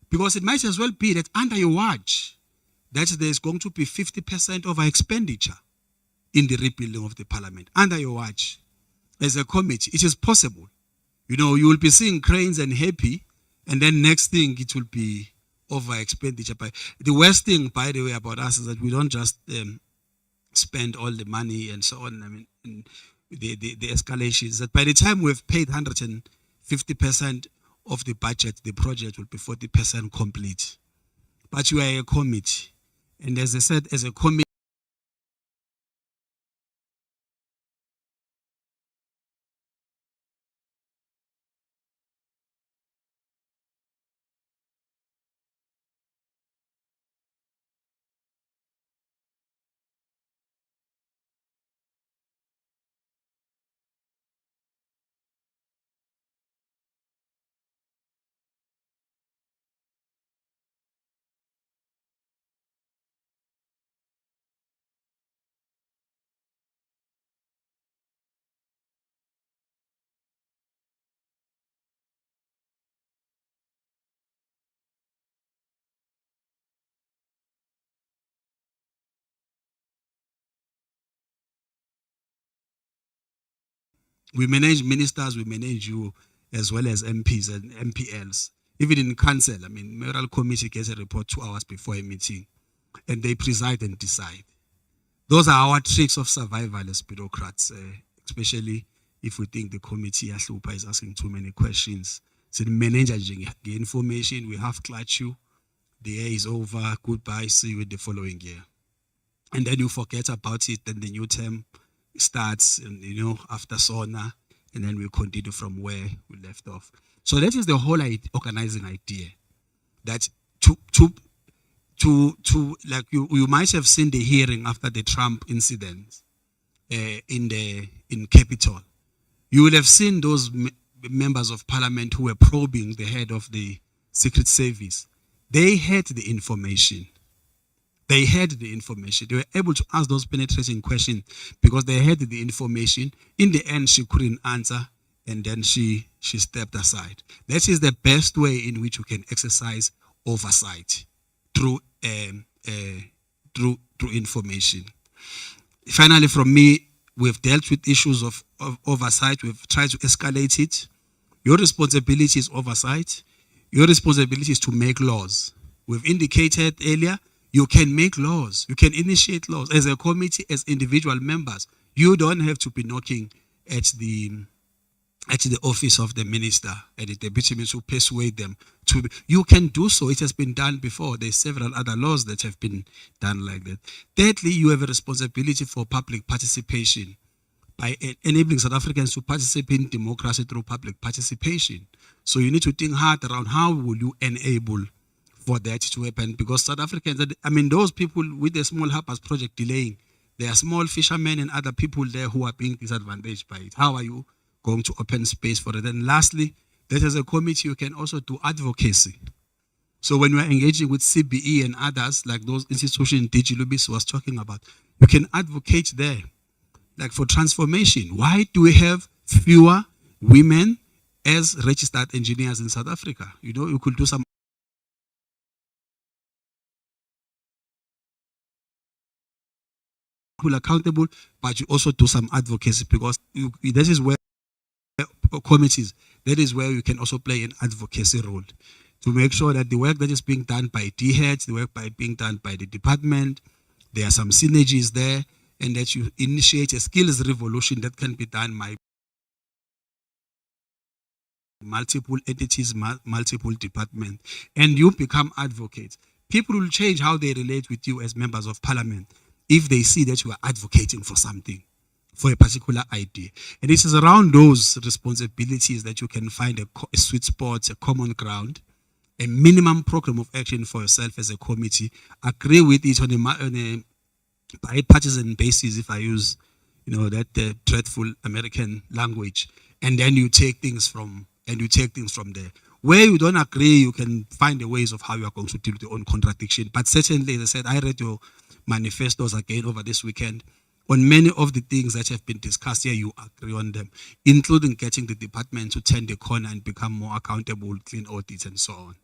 Because it might as well be that under your watch, that there's going to be 50% of our expenditure in the rebuilding of the parliament under your watch as a committee. It is possible. You know, you will be seeing cranes and happy, and then next thing it will be over expenditure. But the worst thing, by the way, about us is that we don't just spend all the money and so on. I mean, the escalation is that by the time we've paid 150% of the budget, the project will be 40% complete. But you are a committee. And as I said, as a committee, we manage ministers, we manage you as well as MPs and MPLs. Even in council, I mean, mayoral committee gets a report 2 hours before a meeting, and they preside and decide. Those are our tricks of survival as bureaucrats, especially if we think the committee is asking too many questions. So the manager the information, we have clutch you, the year is over, goodbye, see you the following year. And then you forget about it, then the new term starts, and you know, after SONA, and then we continue from where we left off. So that is the whole organizing idea. That to like you might have seen the hearing after the Trump incident in Capitol. You will have seen those members of parliament who were probing the head of the Secret Service. They had the information. They had the information. They were able to ask those penetrating questions because they had the information. In the end, she couldn't answer, and then she stepped aside. That is the best way in which you can exercise oversight through information. Finally, from me, we've dealt with issues of oversight. We've tried to escalate it. Your responsibility is oversight. Your responsibility is to make laws. We've indicated earlier, you can make laws. You can initiate laws. As a committee, as individual members, you don't have to be knocking at the office of the minister and the deputy minister to persuade them to. You can do so. It has been done before. There's several other laws that have been done like that. Thirdly, you have a responsibility for public participation by enabling South Africans to participate in democracy through public participation. So you need to think hard around how will you enable for that to happen, because South Africans, I mean, those people with the Small Harpers project delaying, there are small fishermen and other people there who are being disadvantaged by it. How are you going to open space for it? And lastly, that as a committee, you can also do advocacy. So when you are engaging with CBE and others, like those institutions DG Lubis was talking about, you can advocate there, like for transformation. Why do we have fewer women as registered engineers in South Africa? You know, you could do some accountable, but you also do some advocacy, because that is where committees, that is where you can also play an advocacy role to make sure that the work that is being done by DHEADS, the work being done by the department, there are some synergies there, and that you initiate a skills revolution that can be done by multiple entities, multiple departments, and you become advocates. People will change how they relate with you as members of parliament if they see that you are advocating for something, for a particular idea. And it is around those responsibilities that you can find a sweet spot, a common ground, a minimum program of action for yourself as a committee. Agree with it on a bipartisan basis, if I use, that dreadful American language, and then you take things from there. Where you don't agree, you can find the ways of how you are going to deal with your own contradiction. But certainly, as I said, I read your manifestos again over this weekend. On many of the things that have been discussed here, you agree on them, including getting the department to turn the corner and become more accountable, clean audits, and so on.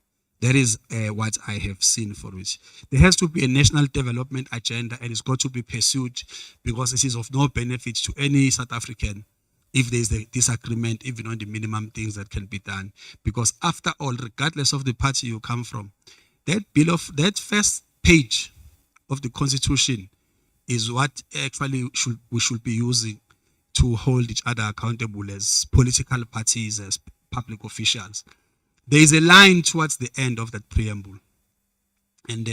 That is what I have seen for which. There has to be a national development agenda, and it's got to be pursued, because it is of no benefit to any South African if there is a disagreement, even on the minimum things that can be done. Because after all, regardless of the party you come from, that first page of the Constitution is what actually we should be using to hold each other accountable as political parties, as public officials. There is a line towards the end of that preamble. And,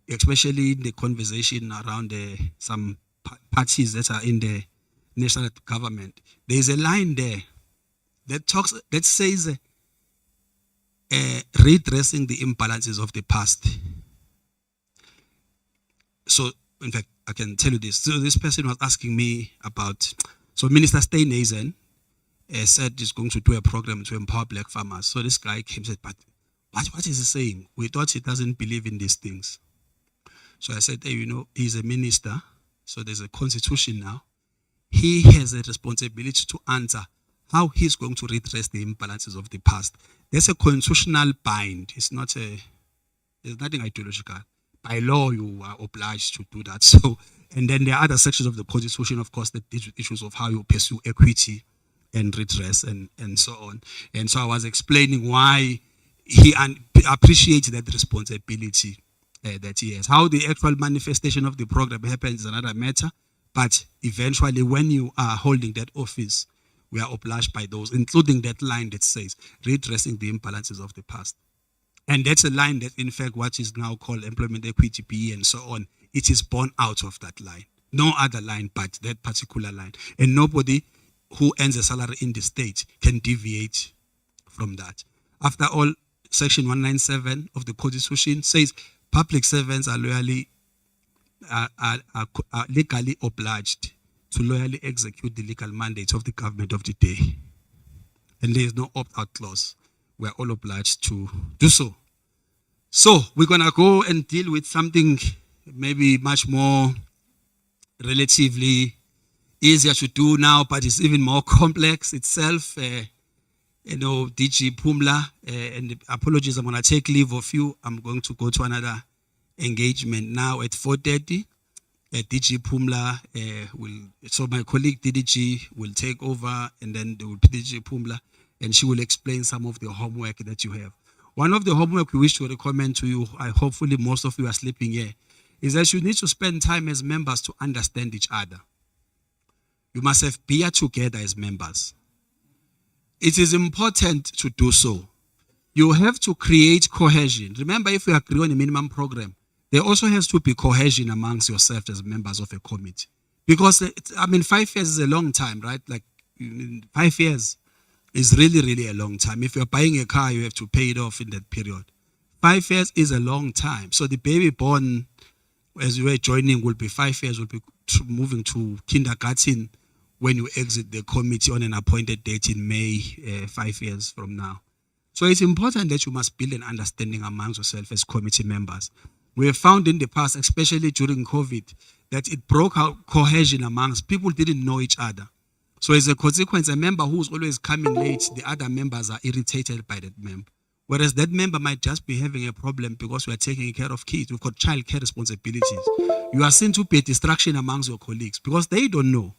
especially in the conversation around some parties that are in the national government, there is a line there that says redressing the imbalances of the past. So, in fact, I can tell you this. So this person was asking me about, so Minister Steenhuisen said he's going to do a program to empower black farmers. So this guy came and said, but what is he saying? We thought he doesn't believe in these things. So I said, hey, he's a minister, so there's a constitution now. He has a responsibility to answer how he's going to redress the imbalances of the past. There's a constitutional bind. There's nothing ideological. By law, you are obliged to do that. So, and then there are other sections of the Constitution, of course, that deal with issues of how you pursue equity and redress and so on. And so I was explaining why he appreciates that responsibility that he has. How the actual manifestation of the program happens is another matter. But eventually, when you are holding that office, we are obliged by those, including that line that says redressing the imbalances of the past. And that's a line that, in fact, what is now called employment equity PE and so on, it is born out of that line. No other line but that particular line. And nobody who earns a salary in the state can deviate from that. After all, Section 197 of the Constitution says public servants are legally obliged to loyally execute the legal mandates of the government of the day. And there is no opt-out clause. We are all obliged to do so. So we're going to go and deal with something maybe much more relatively easier to do now, but it's even more complex itself. DG Phumla, and apologies, I'm going to take leave of you. I'm going to go to another engagement now at 4:30. DG Phumla so my colleague DDG will take over, and then there will be DG Phumla, and she will explain some of the homework that you have. One of the homework we wish to recommend to you, hopefully most of you are sleeping here, is that you need to spend time as members to understand each other. You must have beer together as members. It is important to do so. You have to create cohesion. Remember, if you agree on a minimum program, there also has to be cohesion amongst yourselves as members of a committee. Because, 5 years is a long time, right? 5 years is really, really a long time. If you're buying a car, you have to pay it off in that period. 5 years is a long time. So the baby born, as you are joining, will be 5 years, will be moving to kindergarten when you exit the committee on an appointed date in May, 5 years from now. So it's important that you must build an understanding amongst yourself as committee members. We have found in the past, especially during COVID, that it broke out cohesion amongst people didn't know each other. So as a consequence, a member who's always coming late, the other members are irritated by that member. Whereas that member might just be having a problem because we are taking care of kids. We've got child care responsibilities. You are seen to be a distraction amongst your colleagues because they don't know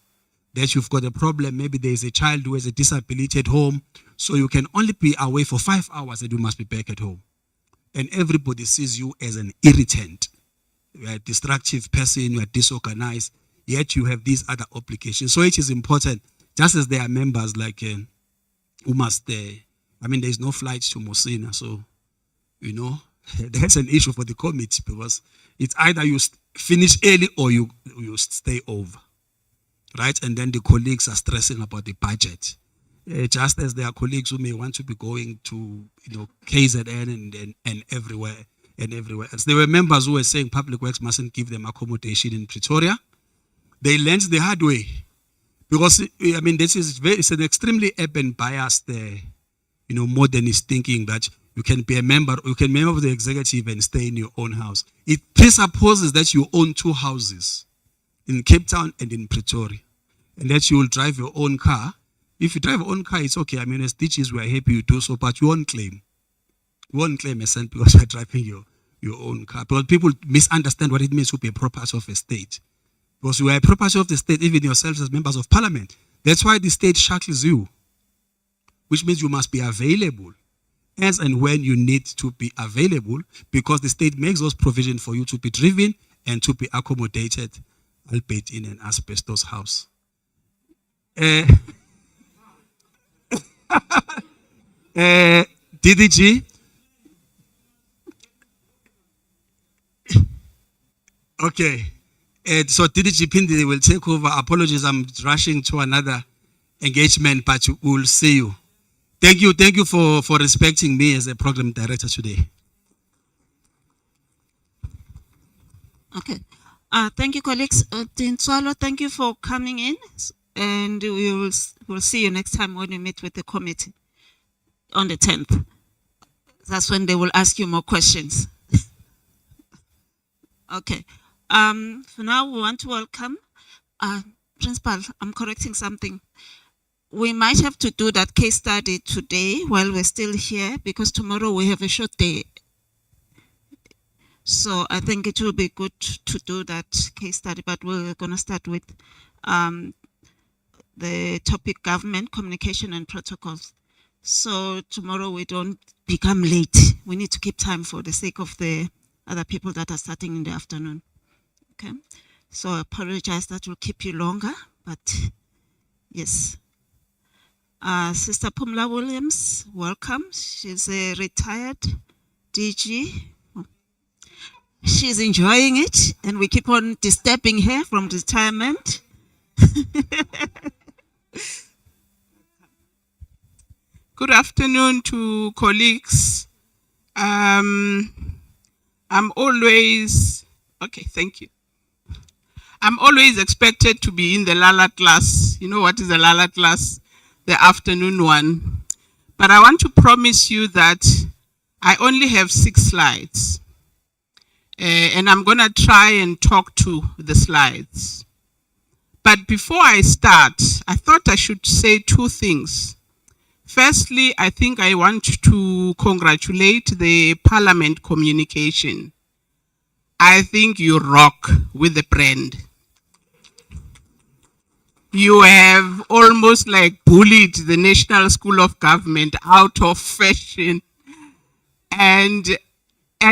that you've got a problem. Maybe there is a child who has a disability at home. So you can only be away for 5 hours and you must be back at home. And everybody sees you as an irritant. You are a destructive person, you are disorganized, yet you have these other obligations. So it is important, just as there are members like who must, there's no flights to Mosina. So, that's an issue for the committee because it's either you finish early or you stay over. Right? And then the colleagues are stressing about the budget. Just as there are colleagues who may want to be going to, KZN and everywhere else. There were members who were saying Public Works mustn't give them accommodation in Pretoria. They learned the hard way because it's an extremely urban biased, modernist thinking that you can be a member of the executive and stay in your own house. It presupposes that you own 2 houses in Cape Town and in Pretoria, and that you will drive your own car. If you drive your own car, it's okay. As teachers, we are happy you do so, but you won't claim You won't claim a cent because you're driving your own car. Because people misunderstand what it means to be a property of a state. Because you are a property of the state, even yourselves as members of parliament. That's why the state shackles you, which means you must be available as and when you need to be available, because the state makes those provisions for you to be driven and to be accommodated, albeit in an asbestos house. DDG. Okay. So DDG Pindi will take over. Apologies, I'm rushing to another engagement, but we'll see you. Thank you for respecting me as a program director today. Okay. Thank you, colleagues. Tinswalo, thank you for coming in. And we'll see you next time when we meet with the committee on the 10th. That's when they will ask you more questions. Okay. For now, we want to welcome Principal. I'm correcting something. We might have to do that case study today while we're still here, because tomorrow we have a short day. So I think it will be good to do that case study, but we're going to start with the topic government, communication and protocols. So tomorrow we don't become late. We need to keep time for the sake of the other people that are starting in the afternoon. Okay. So I apologize that will keep you longer, but yes. Sister Pumla Williams, welcome. She's a retired DG. She's enjoying it, and we keep on disturbing her from retirement. Good afternoon to colleagues. I'm always expected to be in the Lala class. You know what is the Lala class? The afternoon one. But I want to promise you that I only have 6 slides. And I'm going to try and talk to the slides. But before I start, I thought I should say 2 things. Firstly, I think I want to congratulate the Parliament communication. I think you rock with the brand. You have almost like bullied the National School of Government out of fashion. And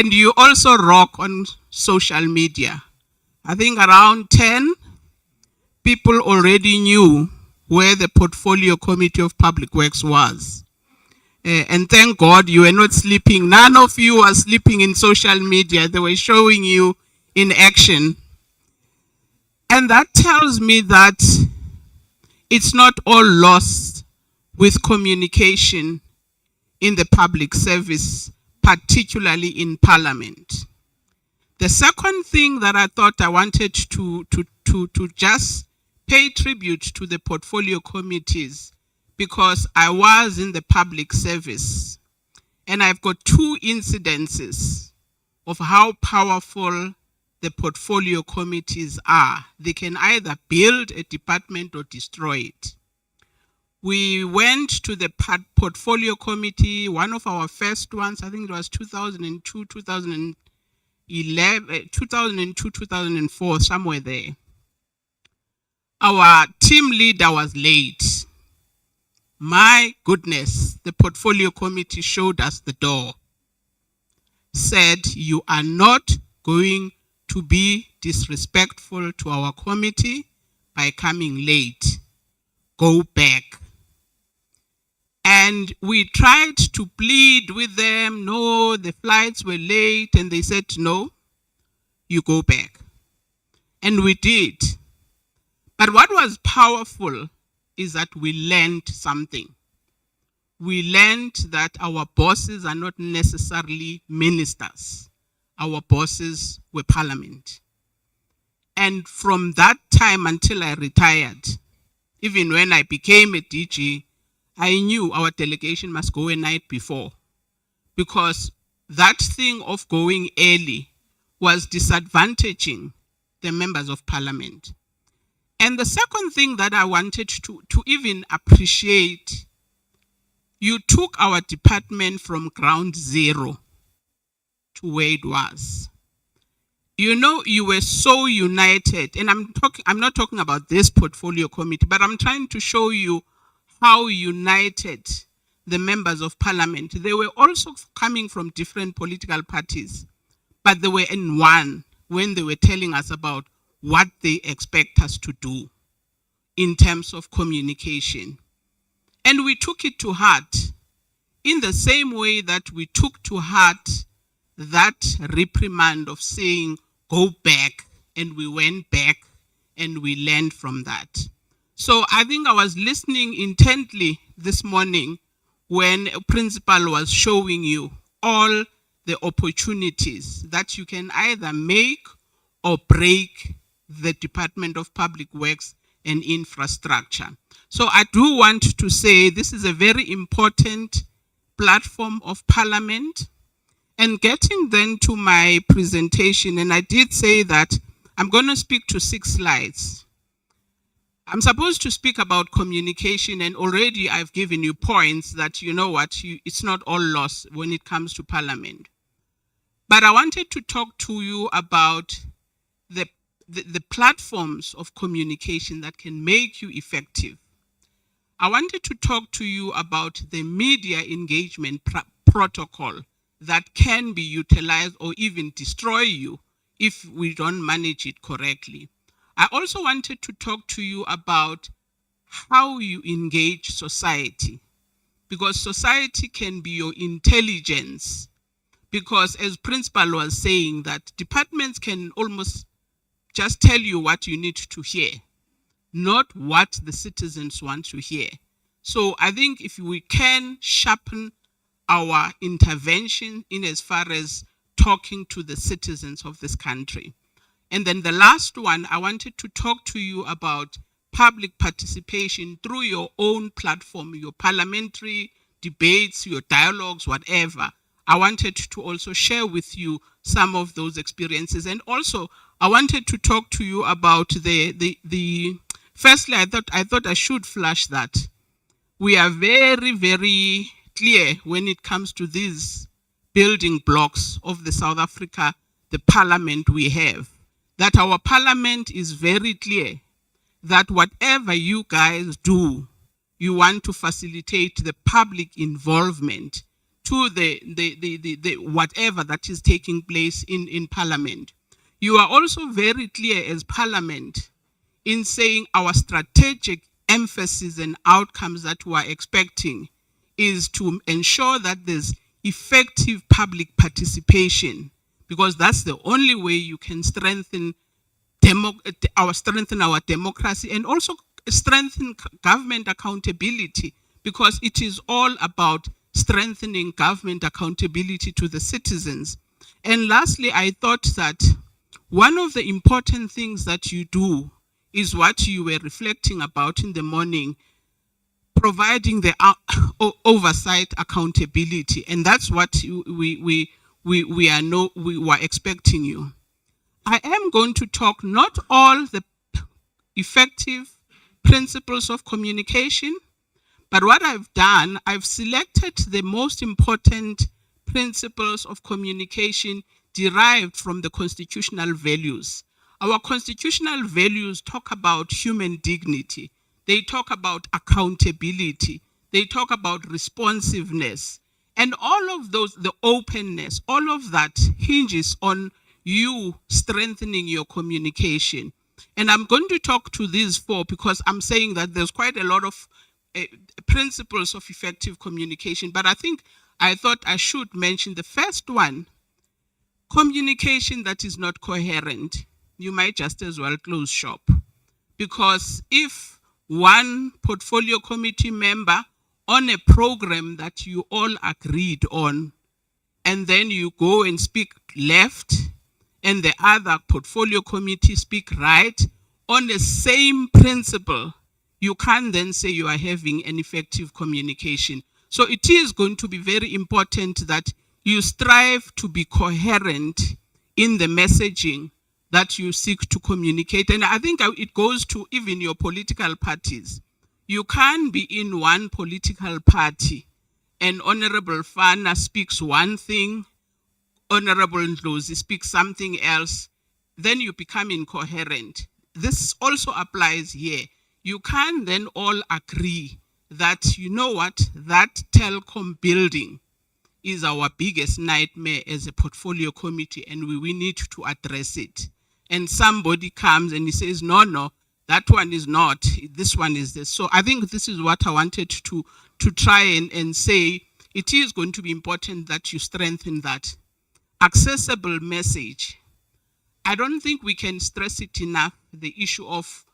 you also rock on social media. I think around 10 people already knew where the Portfolio Committee of Public Works was. And thank God you were not sleeping. None of you were sleeping in social media. They were showing you in action. And that tells me that it's not all lost with communication in the public service, particularly in Parliament. The second thing that I thought I wanted to just pay tribute to the portfolio committees, because I was in the public service, and I've got 2 incidences of how powerful the portfolio committees are. They can either build a department or destroy it. We went to the portfolio committee, one of our first ones, I think it was 2002, 2004, somewhere there. Our team leader was late. My goodness, the portfolio committee showed us the door. Said, you are not going to be disrespectful to our committee by coming late. Go back. And we tried to plead with them. No, the flights were late. And they said, no, you go back. And we did. But what was powerful is that we learned something. We learned that our bosses are not necessarily ministers. Our bosses were Parliament. And from that time until I retired, even when I became a DG, I knew our delegation must go a night before, because that thing of going early was disadvantaging the members of Parliament. And the second thing that I wanted to even appreciate you took our department from ground zero to where it was. You know, you were so united, and I'm not talking about this portfolio committee, but I'm trying to show you how united the members of parliament. They were also coming from different political parties, but they were in one when they were telling us about what they expect us to do in terms of communication. And we took it to heart in the same way that we took to heart that reprimand of saying, go back, and we went back and we learned from that. So I think I was listening intently this morning when a principal was showing you all the opportunities that you can either make or break the Department of Public Works and Infrastructure. So I do want to say this is a very important platform of Parliament. And getting then to my presentation, and I did say that I'm going to speak to 6 slides. I'm supposed to speak about communication, and already I've given you points that, you know what, it's not all lost when it comes to Parliament. But I wanted to talk to you about the platforms of communication that can make you effective. I wanted to talk to you about the media engagement protocol that can be utilized or even destroy you if we don't manage it correctly. I also wanted to talk to you about how you engage society, because society can be your intelligence. Because as principal was saying, that departments can almost just tell you what you need to hear, not what the citizens want to hear. So I think if we can sharpen our intervention in as far as talking to the citizens of this country. And then the last one, I wanted to talk to you about public participation through your own platform, your parliamentary debates, your dialogues, whatever. I wanted to also share with you some of those experiences. And also, I wanted to talk to you about firstly, I thought I should flash that. We are very, very clear when it comes to these building blocks of the South Africa, the parliament we have, that our parliament is very clear that whatever you guys do, you want to facilitate the public involvement to the whatever that is taking place in parliament. You are also very clear as parliament in saying our strategic emphasis and outcomes that we are expecting is to ensure that there's effective public participation, because that's the only way you can strengthen our democracy and also strengthen government accountability, because it is all about strengthening government accountability to the citizens. And lastly, I thought that one of the important things that you do is what you were reflecting about in the morning, providing the oversight accountability, and that's what we were expecting you. I am going to talk not all the effective principles of communication, but what I've done, I've selected the most important principles of communication derived from the constitutional values. Our constitutional values talk about human dignity. They talk about accountability. They talk about responsiveness. And all of those, the openness, all of that hinges on you strengthening your communication. And I'm going to talk to these 4 because I'm saying that there's quite a lot of principles of effective communication. But I thought I should mention the first one, communication that is not coherent. You might just as well close shop. Because if one portfolio committee member on a program that you all agreed on, and then you go and speak left, and the other portfolio committee speak right, on the same principle, you can't then say you are having an effective communication. So it is going to be very important that you strive to be coherent in the messaging that you seek to communicate. And I think it goes to even your political parties. You can't be in one political party and Honorable Fana speaks one thing, Honorable Ndlozi speaks something else, then you become incoherent. This also applies here. You can't then all agree that, you know what, that Telkom building is our biggest nightmare as a portfolio committee, and we need to address it. And somebody comes and he says, no, that one is not, this one is this. So I think this is what I wanted to try and say. It is going to be important that you strengthen that. Accessible message. I don't think we can stress it enough, the issue of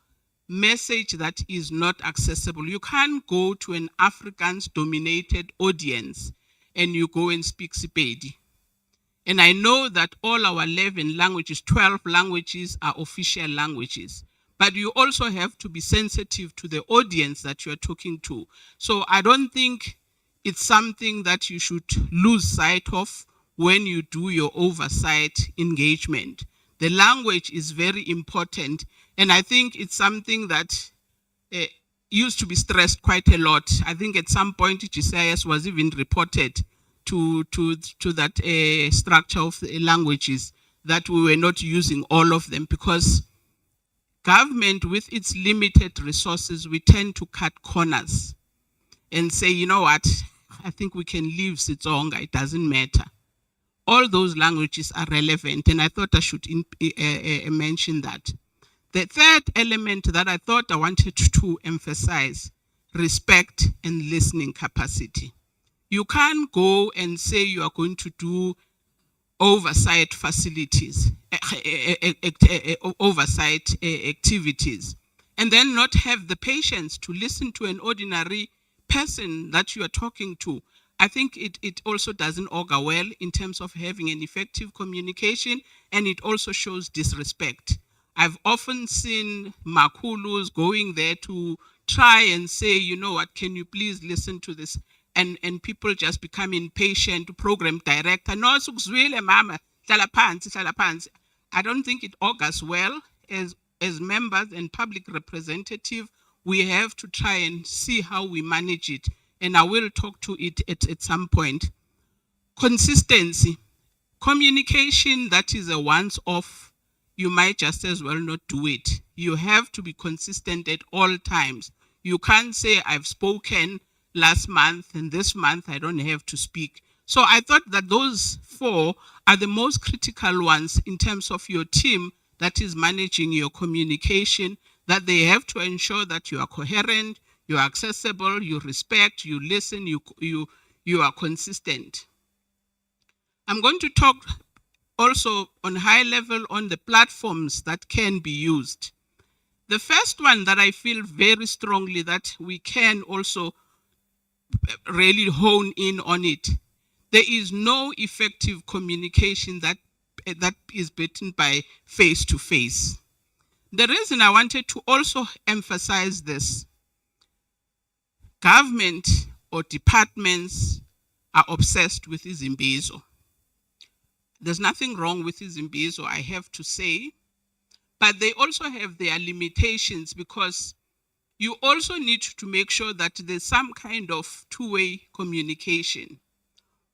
message that is not accessible. You can't go to an Afrikaans-dominated audience and you go and speak Sepedi. And I know that all our 11 languages, 12 languages are official languages, but you also have to be sensitive to the audience that you're talking to. So I don't think it's something that you should lose sight of when you do your oversight engagement. The language is very important, and I think it's something that used to be stressed quite a lot. I think at some point GCIS was even reported to that structure of the languages, that we were not using all of them, because government, with its limited resources, we tend to cut corners and say, you know what, I think we can leave Sitsonga, it doesn't matter. All those languages are relevant, and I thought I should mention that. The third element that I thought I wanted to emphasize, respect and listening capacity. You can't go and say you are going to do oversight facilities, oversight activities, and then not have the patience to listen to an ordinary person that you are talking to. I think it also doesn't augur well in terms of having an effective communication, and it also shows disrespect. I've often seen Makulus going there to try and say, you know what, can you please listen to this? And people just become impatient. Program director, no, mama, I don't think it augurs well. As members and public representative, we have to try and see how we manage it. And I will talk to it at some point. Consistency. Communication that is a once-off, you might just as well not do it. You have to be consistent at all times. You can't say, I've spoken last month and this month I don't have to speak. So I thought that those 4 are the most critical ones in terms of your team that is managing your communication, that they have to ensure that you are coherent, you are accessible, you respect, you listen, you are consistent. I'm going to talk also on high level on the platforms that can be used. The first one that I feel very strongly that we can also really hone in on it. There is no effective communication that is beaten by face-to-face. The reason I wanted to also emphasize this, government or departments are obsessed with Izimbizo. There's nothing wrong with Izimbizo, I have to say, but they also have their limitations, because you also need to make sure that there's some kind of two-way communication.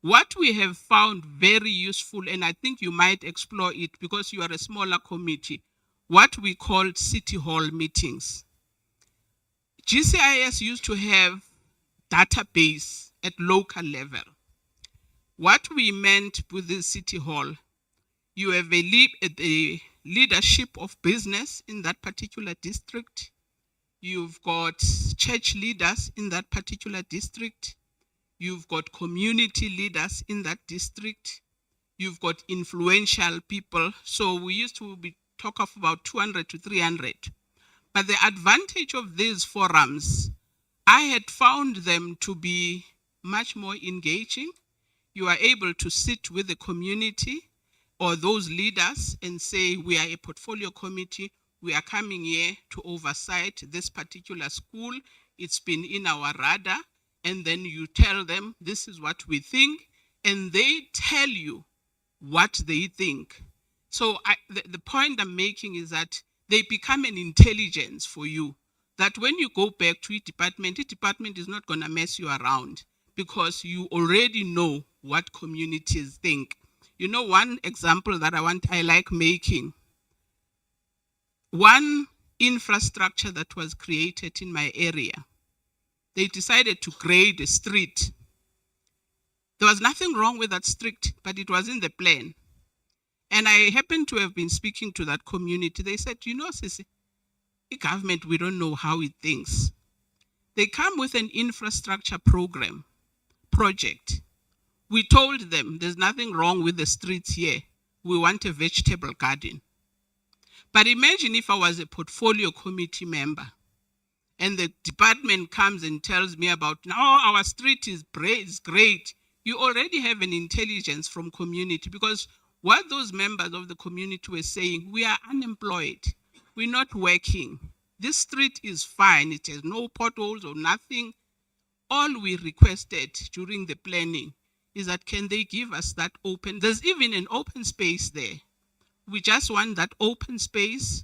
What we have found very useful, and I think you might explore it because you are a smaller committee, what we call city hall meetings. GCIS used to have database at local level. What we meant with the city hall, you have a leadership of business in that particular district. You've got church leaders in that particular district. You've got community leaders in that district. You've got influential people. So we used to talk of about 200 to 300. But the advantage of these forums, I had found them to be much more engaging. You are able to sit with the community or those leaders and say, we are a portfolio committee. We are coming here to oversight this particular school. It's been in our radar. And then you tell them, this is what we think. And they tell you what they think. So the point I'm making is that they become an intelligence for you. That when you go back to the department is not going to mess you around. because you already know what communities think. You know, one example that I like making, one infrastructure that was created in my area, they decided to grade a street. There was nothing wrong with that street, but it was in the plan. And I happened to have been speaking to that community. They said, you know, Sisi, the government, we don't know how it thinks. They come with an infrastructure project. We told them there's nothing wrong with the streets here. We want a vegetable garden. But imagine if I was a portfolio committee member and the department comes and tells me about, no, our street is great. You already have an intelligence from community, because what those members of the community were saying, we are unemployed. We're not working. This street is fine. It has no potholes or nothing. All we requested during the planning is that can they give us that open, there's even an open space there. We just want that open space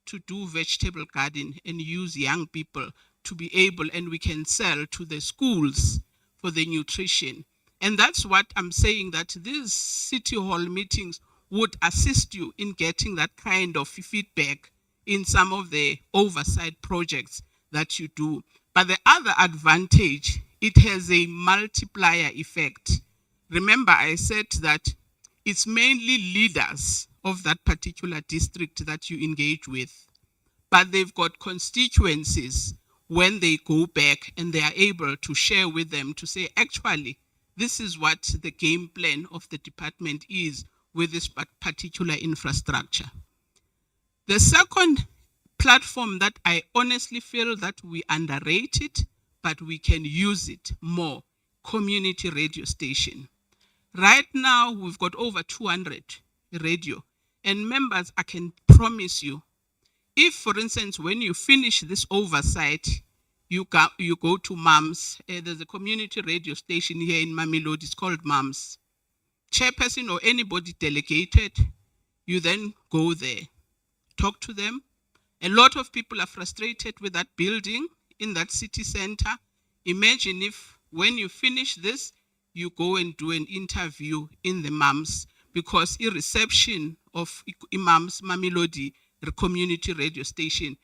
to do vegetable garden and use young people to be able, and we can sell to the schools for the nutrition. And that's what I'm saying, that these city hall meetings would assist you in getting that kind of feedback in some of the oversight projects that you do. But the other advantage, it has a multiplier effect. Remember, I said that it's mainly leaders of that particular district that you engage with, but they've got constituencies when they go back and they are able to share with them to say, actually, this is what the game plan of the department is with this particular infrastructure. The second platform that I honestly feel that we underrate it, but we can use it more, community radio station. Right now, we've got over 200 radio. And members, I can promise you, if, for instance, when you finish this oversight, you go to MAMS. There's a community radio station here in Mamelodi. It's called MAMS. Chairperson or anybody delegated, you then go there, talk to them. A lot of people are frustrated with that building in that city center. Imagine if when you finish this, you go and do an interview in the MAMS, because a reception of Imams Mamelodi community radio station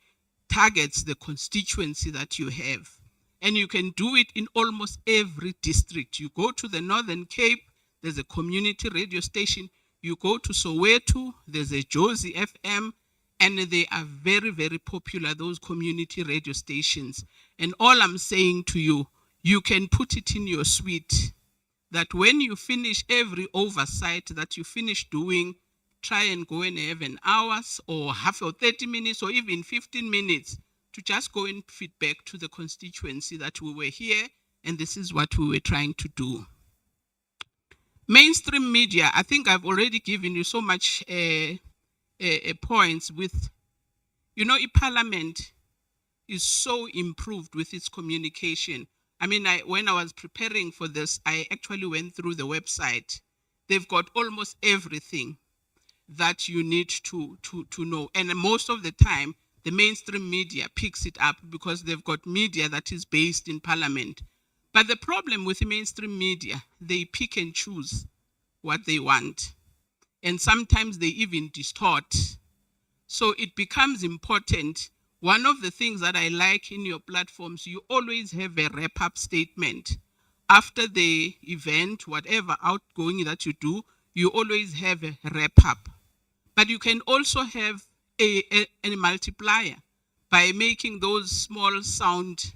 targets the constituency that you have. And you can do it in almost every district. You go to the Northern Cape, there's a community radio station. You go to Soweto, there's a Jozi FM, and they are very, very popular, those community radio stations. And all I'm saying to you, you can put it in your suite, that when you finish every oversight that you finish doing, try and go and have an hour or half or 30 minutes or even 15 minutes to just go and feedback to the constituency that we were here and this is what we were trying to do. Mainstream media, I think I've already given you so much points with, you know, Parliament is so improved with its communication. I mean, when I was preparing for this, I actually went through the website. They've got almost everything that you need to know. And most of the time, the mainstream media picks it up because they've got media that is based in Parliament. But the problem with the mainstream media, they pick and choose what they want. And sometimes they even distort. So it becomes important. One of the things that I like in your platforms, you always have a wrap-up statement. After the event, whatever outgoing that you do, you always have a wrap-up. But you can also have a multiplier by making those small sound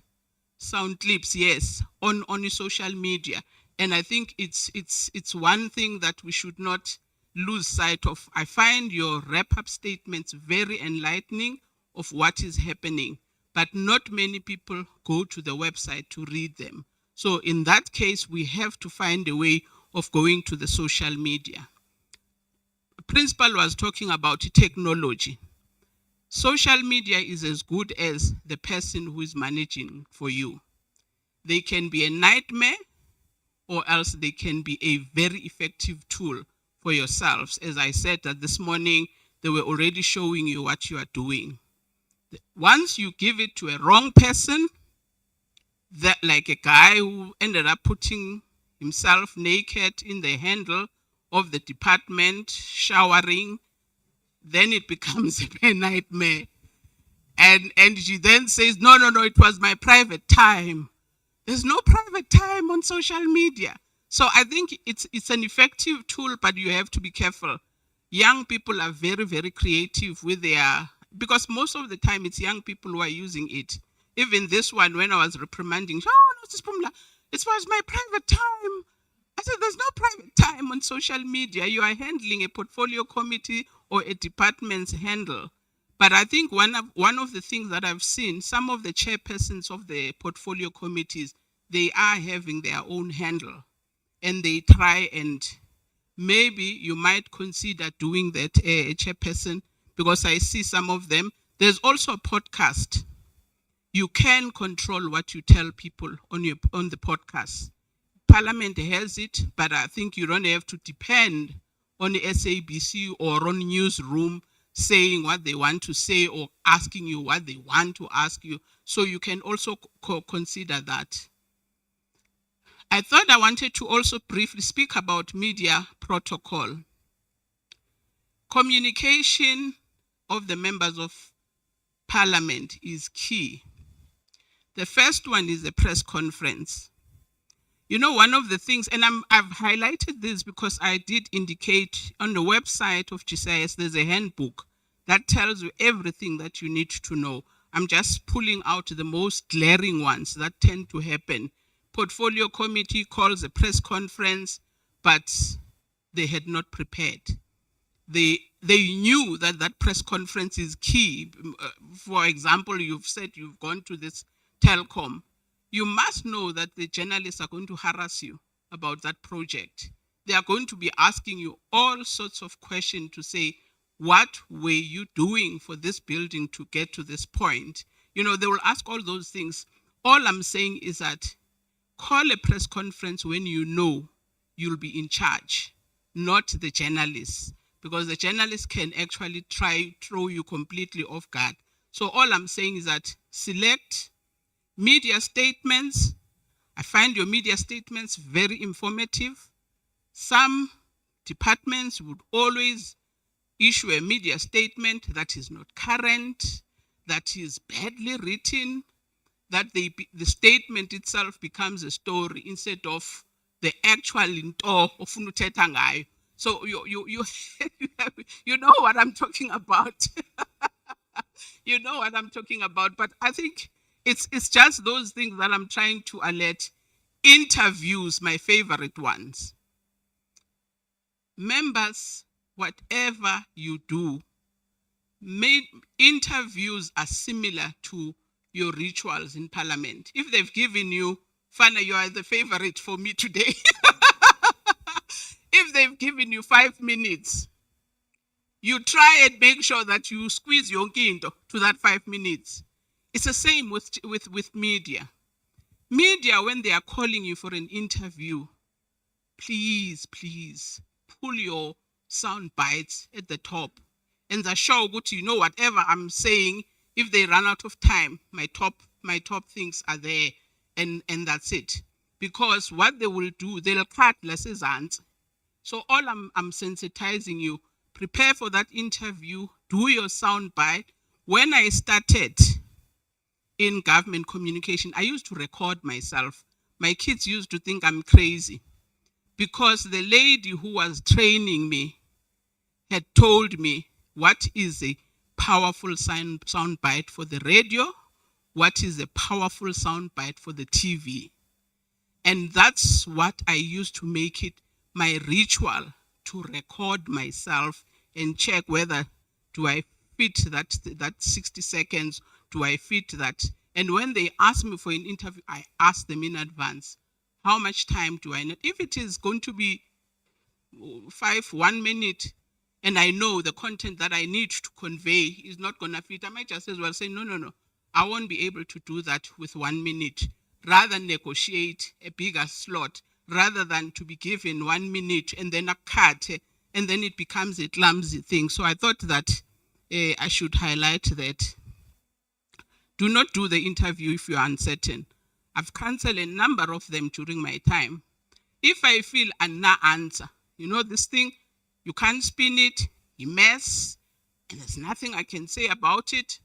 clips, yes, on your social media. And I think it's one thing that we should not lose sight of. I find your wrap-up statements very enlightening of what is happening, but not many people go to the website to read them. So in that case, we have to find a way of going to the social media. The principal was talking about technology. Social media is as good as the person who is managing for you. They can be a nightmare, or else they can be a very effective tool for yourselves. As I said that this morning, they were already showing you what you are doing. Once you give it to a wrong person, that like a guy who ended up putting himself naked in the handle of the department, showering, then it becomes a nightmare. And she then says, no, it was my private time. There's no private time on social media. So I think it's an effective tool, but you have to be careful. Young people are very, very creative with their, because most of the time it's young people who are using it. Even this one, when I was reprimanding, oh, no, this Pumla, it was my private time. I said, there's no private time on social media. You are handling a portfolio committee or a department's handle. But I think one of the things that I've seen, some of the chairpersons of the portfolio committees, they are having their own handle. And they try, and maybe you might consider doing that, a chairperson, because I see some of them. There's also a podcast. You can control what you tell people on the podcast. Parliament has it, but I think you don't have to depend on the SABC or on newsroom saying what they want to say or asking you what they want to ask you. So you can also consider that. I thought I wanted to also briefly speak about media protocol. Communication of the members of Parliament is key. The first one is a press conference. You know, one of the things, and I've highlighted this because I did indicate on the website of GCIS, there's a handbook that tells you everything that you need to know. I'm just pulling out the most glaring ones that tend to happen. Portfolio committee calls a press conference, but they had not prepared. They knew that that press conference is key. For example, you've said you've gone to this Telkom. You must know that the journalists are going to harass you about that project. They are going to be asking you all sorts of questions to say, what were you doing for this building to get to this point? You know, they will ask all those things. All I'm saying is that call a press conference when you know you'll be in charge, not the journalists, because the journalists can actually throw you completely off guard. So all I'm saying is that select media statements. I find your media statements very informative. Some departments would always issue a media statement that is not current, that is badly written, that the statement itself becomes a story instead of the actual into ofuna uthetha ngayo. So you know what I'm talking about. You know what I'm talking about. But I think it's just those things that I'm trying to alert. Interviews, my favorite ones. Members, whatever you do, interviews are similar to your rituals in Parliament. If they've given you, Fana, you are the favorite for me today. If they've given you 5 minutes, you try and make sure that you squeeze your into to that 5 minutes. It's the same with media. Media, when they are calling you for an interview, please pull your sound bites at the top. And the show, you know, whatever I'm saying, if they run out of time, my top things are there, and that's it. Because what they will do, they'll cut lessons. So all I'm sensitizing you, prepare for that interview, do your sound bite. When I started in government communication, I used to record myself. My kids used to think I'm crazy because the lady who was training me had told me what is a powerful sound bite for the radio, what is a powerful sound bite for the TV. And that's what I used to make it my ritual, to record myself and check whether do I fit that 60 seconds, do I fit that? And when they ask me for an interview, I ask them in advance, how much time do I need? If it is going to be 1 minute, and I know the content that I need to convey is not going to fit, I might just as well say, no, I won't be able to do that with 1 minute. Rather than negotiate a bigger slot, rather than to be given 1 minute and then a cut, and then it becomes a clumsy thing. So I thought that I should highlight that. Do not do the interview if you are uncertain. I've cancelled a number of them during my time. If I feel an answer, this thing, you can't spin it, you mess, and there's nothing I can say about it.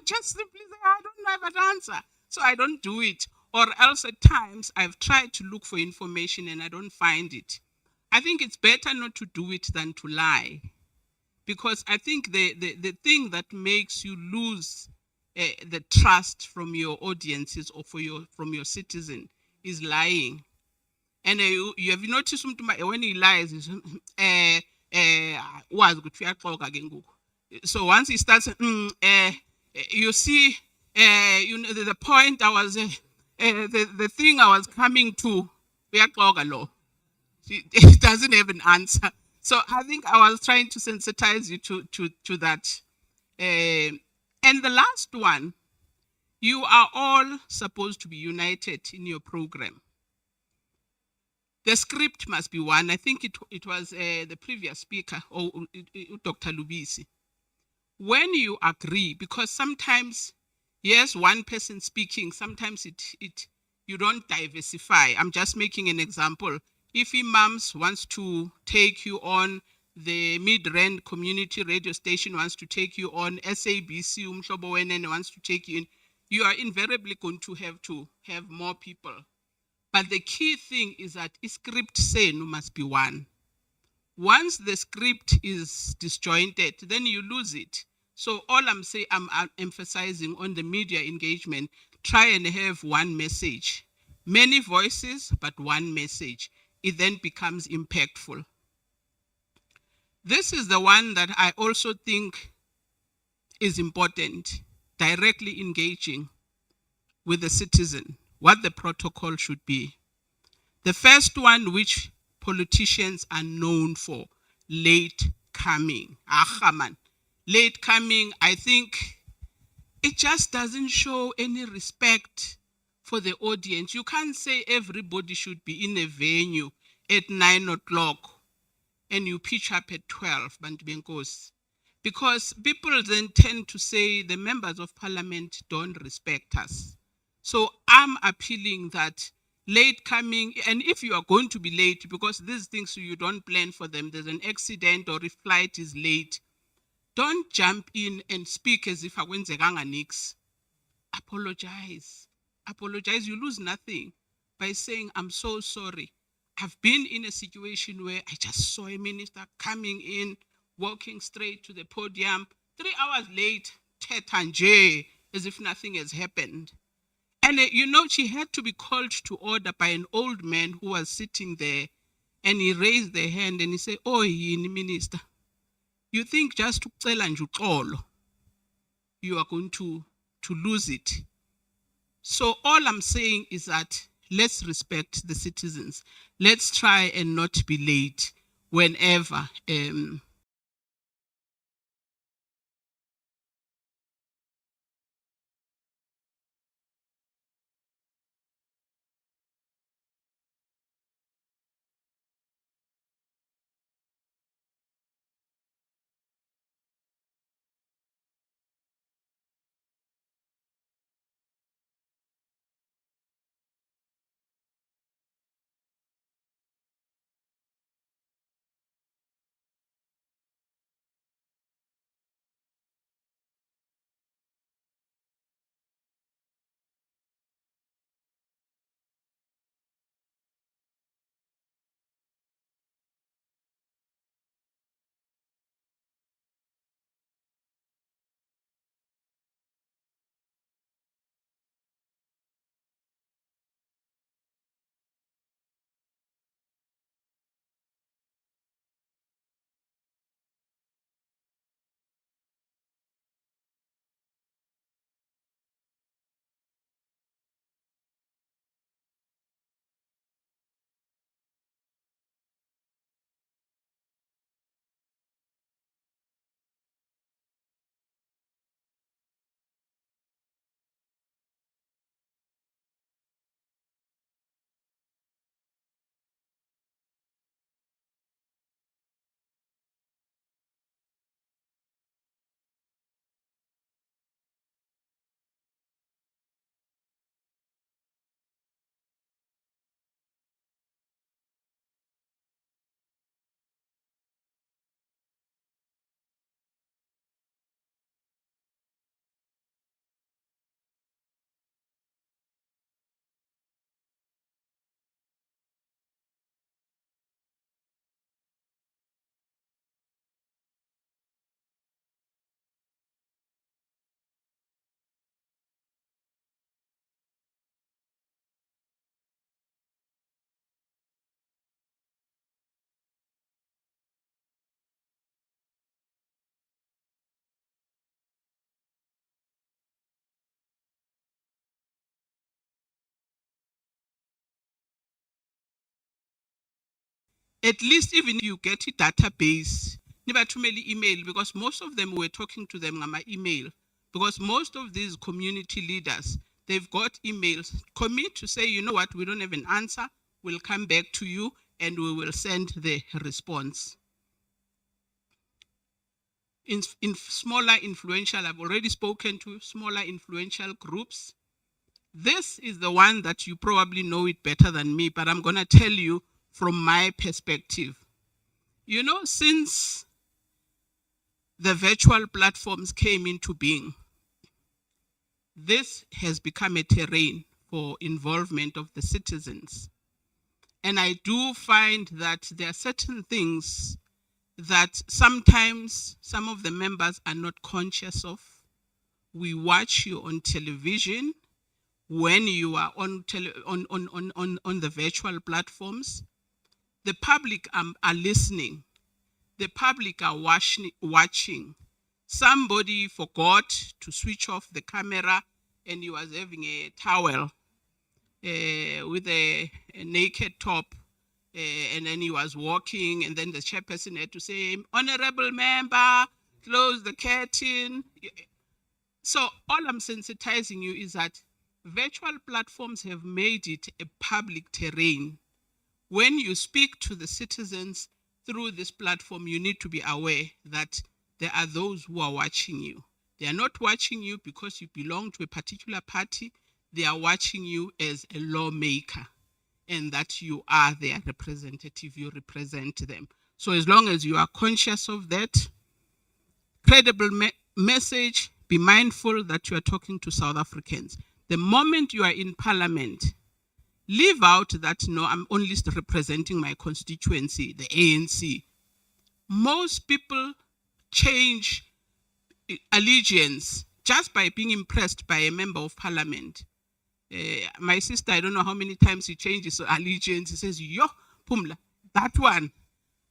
Just simply say, I don't have an answer. So I don't do it. Or else at times I've tried to look for information and I don't find it. I think it's better not to do it than to lie. Because I think the thing that makes you lose the trust from your audiences or from your citizen is lying. And you have noticed when he lies, so once he starts, you see, the point I was, the thing I was coming to, it doesn't have an answer. So I think I was trying to sensitize you to that. And the last one, you are all supposed to be united in your program. The script must be one. I think it was the previous speaker, or Dr. Lubisi. When you agree, because sometimes, yes, one person speaking, sometimes you don't diversify. I'm just making an example. If Imams wants to take you on, the Midrand Community Radio Station wants to take you on, SABC Umhlobo Wenene wants to take you in, you are invariably going to have more people. But the key thing is that script senu must be one. Once the script is disjointed, then you lose it. So all I'm saying, I'm emphasizing on the media engagement, try and have one message. Many voices, but one message. It then becomes impactful. This is the one that I also think is important, directly engaging with the citizen, what the protocol should be. The first one, which politicians are known for, late coming. Man. Late coming, I think it just doesn't show any respect for the audience. You can't say everybody should be in a venue at 9 o'clock and you pitch up at 12, Bantubenkos. Because people then tend to say the members of parliament don't respect us. So I'm appealing that late coming, and if you are going to be late, because these things you don't plan for them, there's an accident or if flight is late, don't jump in and speak as if akwenzekanga nix. Apologize. Apologize. You lose nothing by saying, I'm so sorry. I've been in a situation where I just saw a minister coming in, walking straight to the podium, 3 hours late, tetanje, as if nothing has happened. And she had to be called to order by an old man who was sitting there, and he raised the hand and he said, oh, yini minister, you think just to tell and you are going to lose it. So all I'm saying is that let's respect the citizens. Let's try and not be late whenever At least even you get a database, nibathumele email, because most of them were talking to them on my email, because most of these community leaders, they've got emails. Commit to say, you know what, we don't have an answer, we'll come back to you and we will send the response. In smaller influential, I've already spoken to smaller influential groups. This is the one that you probably know it better than me, but I'm going to tell you from my perspective. You know, since the virtual platforms came into being, this has become a terrain for involvement of the citizens. And I do find that there are certain things that sometimes some of the members are not conscious of. We watch you on television when you are on the virtual platforms. The public are listening. The public are watching. Somebody forgot to switch off the camera and he was having a towel with a naked top, and then he was walking, and then the chairperson had to say, "Honorable member, close the curtain." So all I'm sensitizing you is that virtual platforms have made it a public terrain. When you speak to the citizens through this platform, you need to be aware that there are those who are watching you. They are not watching you because you belong to a particular party. They are watching you as a lawmaker, and that you are their representative, you represent them. So as long as you are conscious of that, credible message, be mindful that you are talking to South Africans. The moment you are in parliament, leave out that, no, I'm only representing my constituency, the ANC. Most people change allegiance just by being impressed by a member of parliament. My sister, I don't know how many times he changes allegiance. He says, yo, Pumla, that one,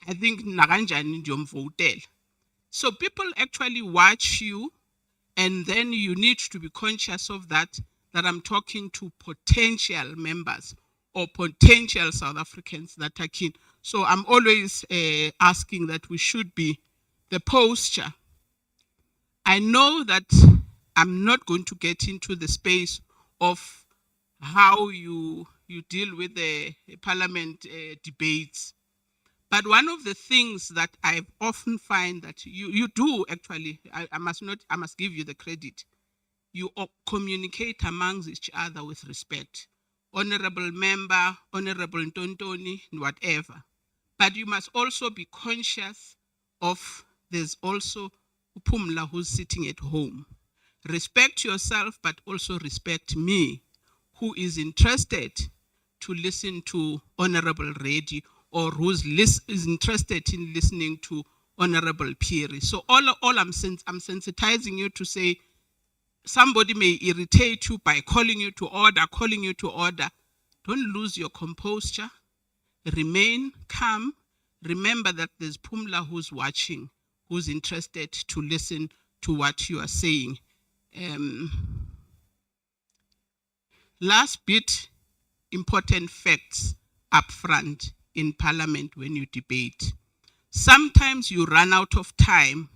I think nakanjani ndiyomvotela. So people actually watch you, and then you need to be conscious of that I'm talking to potential members or potential South Africans that are keen. So I'm always asking that we should be the posture. I know that I'm not going to get into the space of how you deal with the parliament debates. But one of the things that I often find that you do actually, I must give you the credit. You communicate amongst each other with respect. Honorable member, honorable Ntontoni, whatever. But you must also be conscious of there's also Pumla who's sitting at home. Respect yourself, but also respect me, who is interested to listen to Honorable Reddy, or who's is interested in listening to Honorable Phiri. So all I'm sensitizing you to say, somebody may irritate you by calling you to order. Don't lose your composure. Remain calm. Remember that there's Pumla who's watching, who's interested to listen to what you are saying. Last bit, important facts up front in parliament when you debate. Sometimes you run out of time,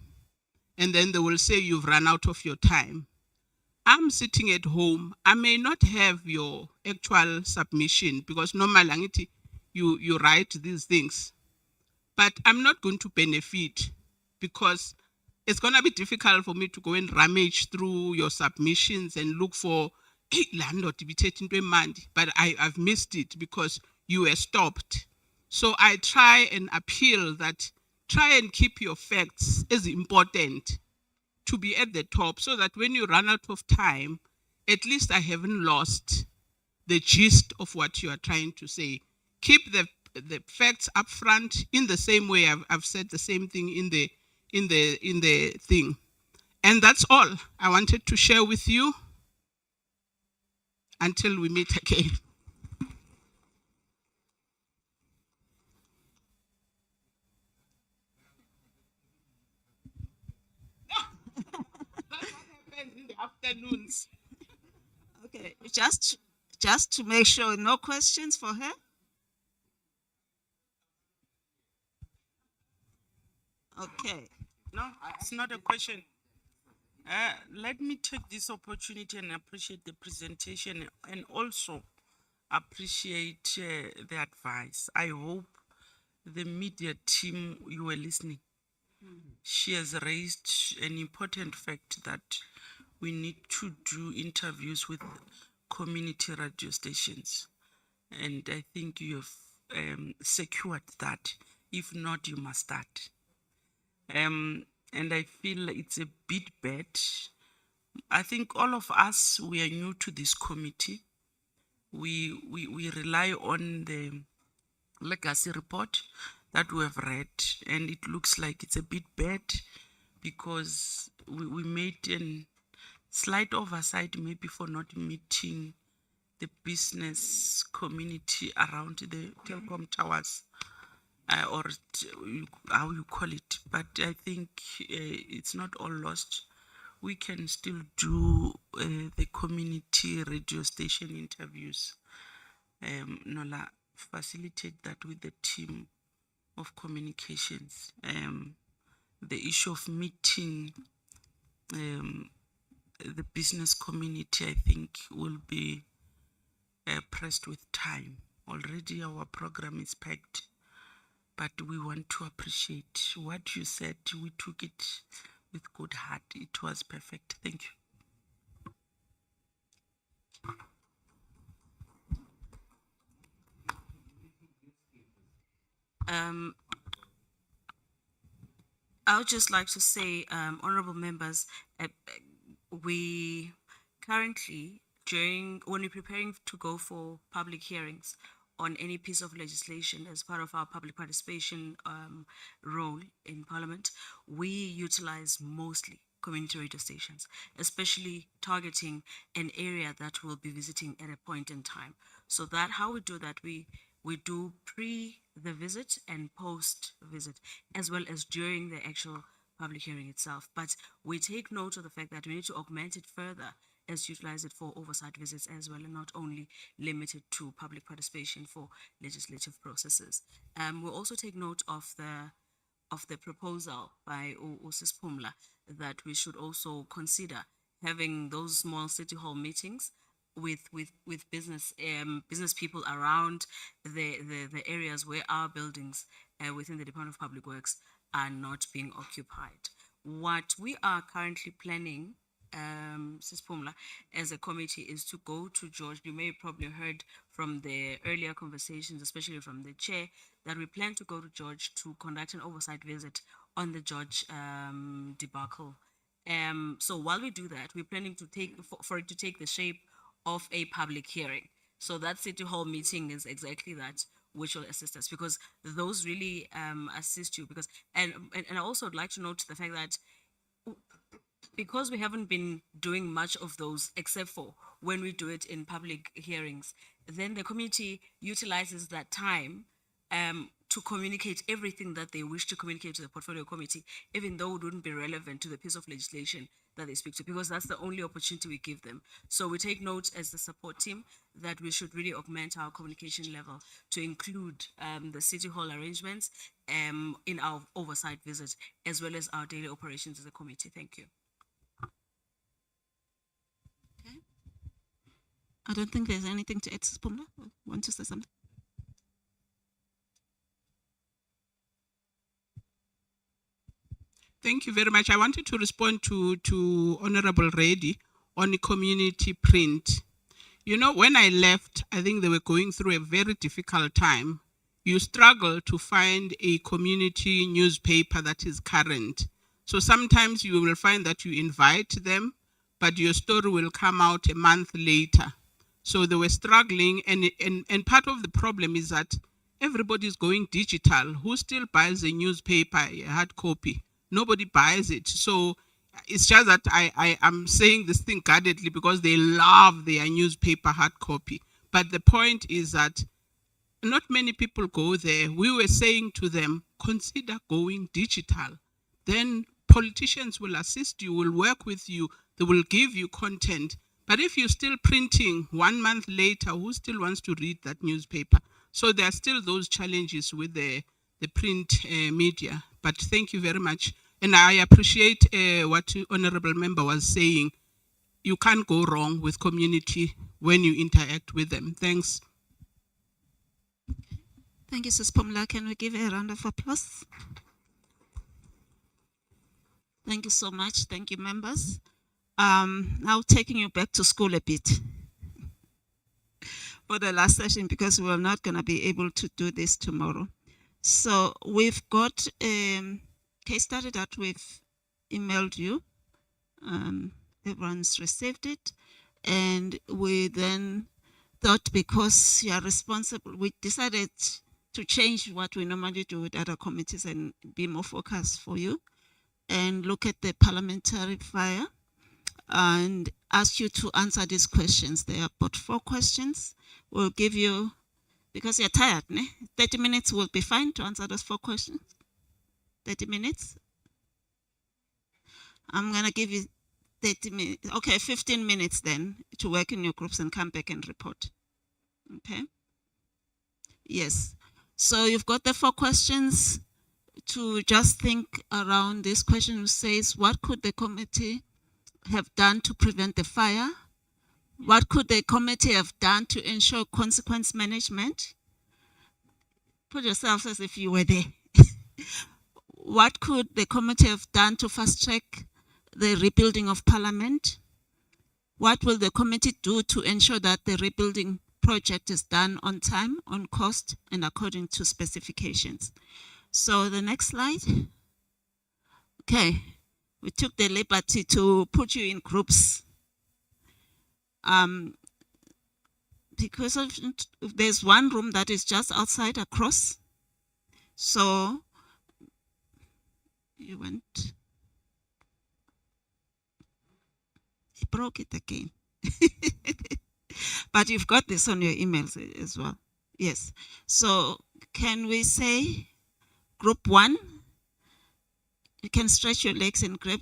and then they will say you've run out of your time. I'm sitting at home. I may not have your actual submission because normally you write these things, but I'm not going to benefit because it's going to be difficult for me to go and rummage through your submissions and look for but I've missed it because you were stopped. So I try and appeal that try and keep your facts as important to be at the top, so that when you run out of time, at least I haven't lost the gist of what you are trying to say. Keep the facts up front in the same way I've said the same thing in the thing. And that's all I wanted to share with you until we meet again. In the afternoons. Okay, just to make sure, no questions for her? Okay. No, it's not a question. Let me take this opportunity and appreciate the presentation and also appreciate the advice. I hope the media team, you were listening. She has raised an important fact that we need to do interviews with community radio stations. And I think you have secured that. If not, you must start. And I feel it's a bit bad. I think all of us, we are new to this committee. We rely on the legacy report that we have read, and it looks like it's a bit bad because we made a slight oversight maybe for not meeting the business community around the telecom towers. Or how you call it, but I think it's not all lost. We can still do the community radio station interviews. Nola, facilitate that with the team of communications. The issue of meeting the business community, I think, will be pressed with time. Already our program is packed. But we want to appreciate what you said. We took it with good heart. It was perfect. Thank you. I would just like to say, honorable members, we currently, when we're preparing to go for public hearings on any piece of legislation as part of our public participation role in Parliament, we utilize mostly community radio stations, especially targeting an area that we'll be visiting at a point in time. So that how we do that, we do pre the visit and post visit, as well as during the actual public hearing itself. But we take note of the fact that we need to augment it further as utilize it for oversight visits as well, and not only limited to public participation for legislative processes. We'll also take note of the proposal by Sis Pumla that we should also consider having those small city hall meetings with business people around the areas where our buildings within the Department of Public Works are not being occupied. What we are currently planning, Sis Pumla, as a committee, is to go to George. You may probably heard from the earlier conversations, especially from the chair, that we plan to go to George to conduct an oversight visit on the George debacle. So while we do that, we're planning to take for it to take the shape of a public hearing. So that city hall meeting is exactly that, which will assist us, because those really assist you. Because and I also would like to note the fact that because we haven't been doing much of those except for when we do it in public hearings, then the community utilizes that time to communicate everything that they wish to communicate to the portfolio committee, even though it wouldn't be relevant to the piece of legislation that they speak to, because that's the only opportunity we give them. So we take note as the support team that we should really augment our communication level to include the city hall arrangements in our oversight visit, as well as our daily operations as a committee. Thank you. Okay. I don't think there's anything to add, Pumla. Want to say something? Thank you very much. I wanted to respond to Honorable Reddy on the community print. You know, when I left, I think they were going through a very difficult time. You struggle to find a community newspaper that is current. So sometimes you will find that you invite them, but your story will come out a month later. So they were struggling, and part of the problem is that everybody's going digital. Who still buys a newspaper, a hard copy? Nobody buys it. So it's just that I am saying this thing guardedly because they love their newspaper hard copy. But the point is that not many people go there. We were saying to them, consider going digital. Then politicians will assist you, will work with you, they will give you content. But if you're still printing 1 month later, who still wants to read that newspaper? So there are still those challenges with the print media. But thank you very much. And I appreciate what Honorable Member was saying. You can't go wrong with community when you interact with them. Thanks. Thank you, Sis Pumla. Can we give a round of applause? Thank you so much. Thank you, members. Now taking you back to school a bit for the last session, because we're not going to be able to do this tomorrow. So we've got a case study that we've emailed you. Everyone's received it. And we then thought, because you are responsible, we decided to change what we normally do with other committees and be more focused for you and look at the parliamentary fire and ask you to answer these questions. There are about 4 questions. We'll give you, because you're tired, 30 minutes will be fine to answer those 4 questions. 30 minutes. I'm going to give you 30 minutes. Okay, 15 minutes then to work in your groups and come back and report. Okay? Yes. So you've got the 4 questions to just think around this question. Says, what could the committee have done to prevent the fire? What could the committee have done to ensure consequence management? Put yourself as if you were there. What could the committee have done to fast track the rebuilding of Parliament? What will the committee do to ensure that the rebuilding project is done on time, on cost, and according to specifications? So the next slide. Okay, we took the liberty to put you in groups. Because there's one room that is just outside across. So you went, he broke it again. But you've got this on your emails as well. Yes. So can we say group 1, you can stretch your legs and grab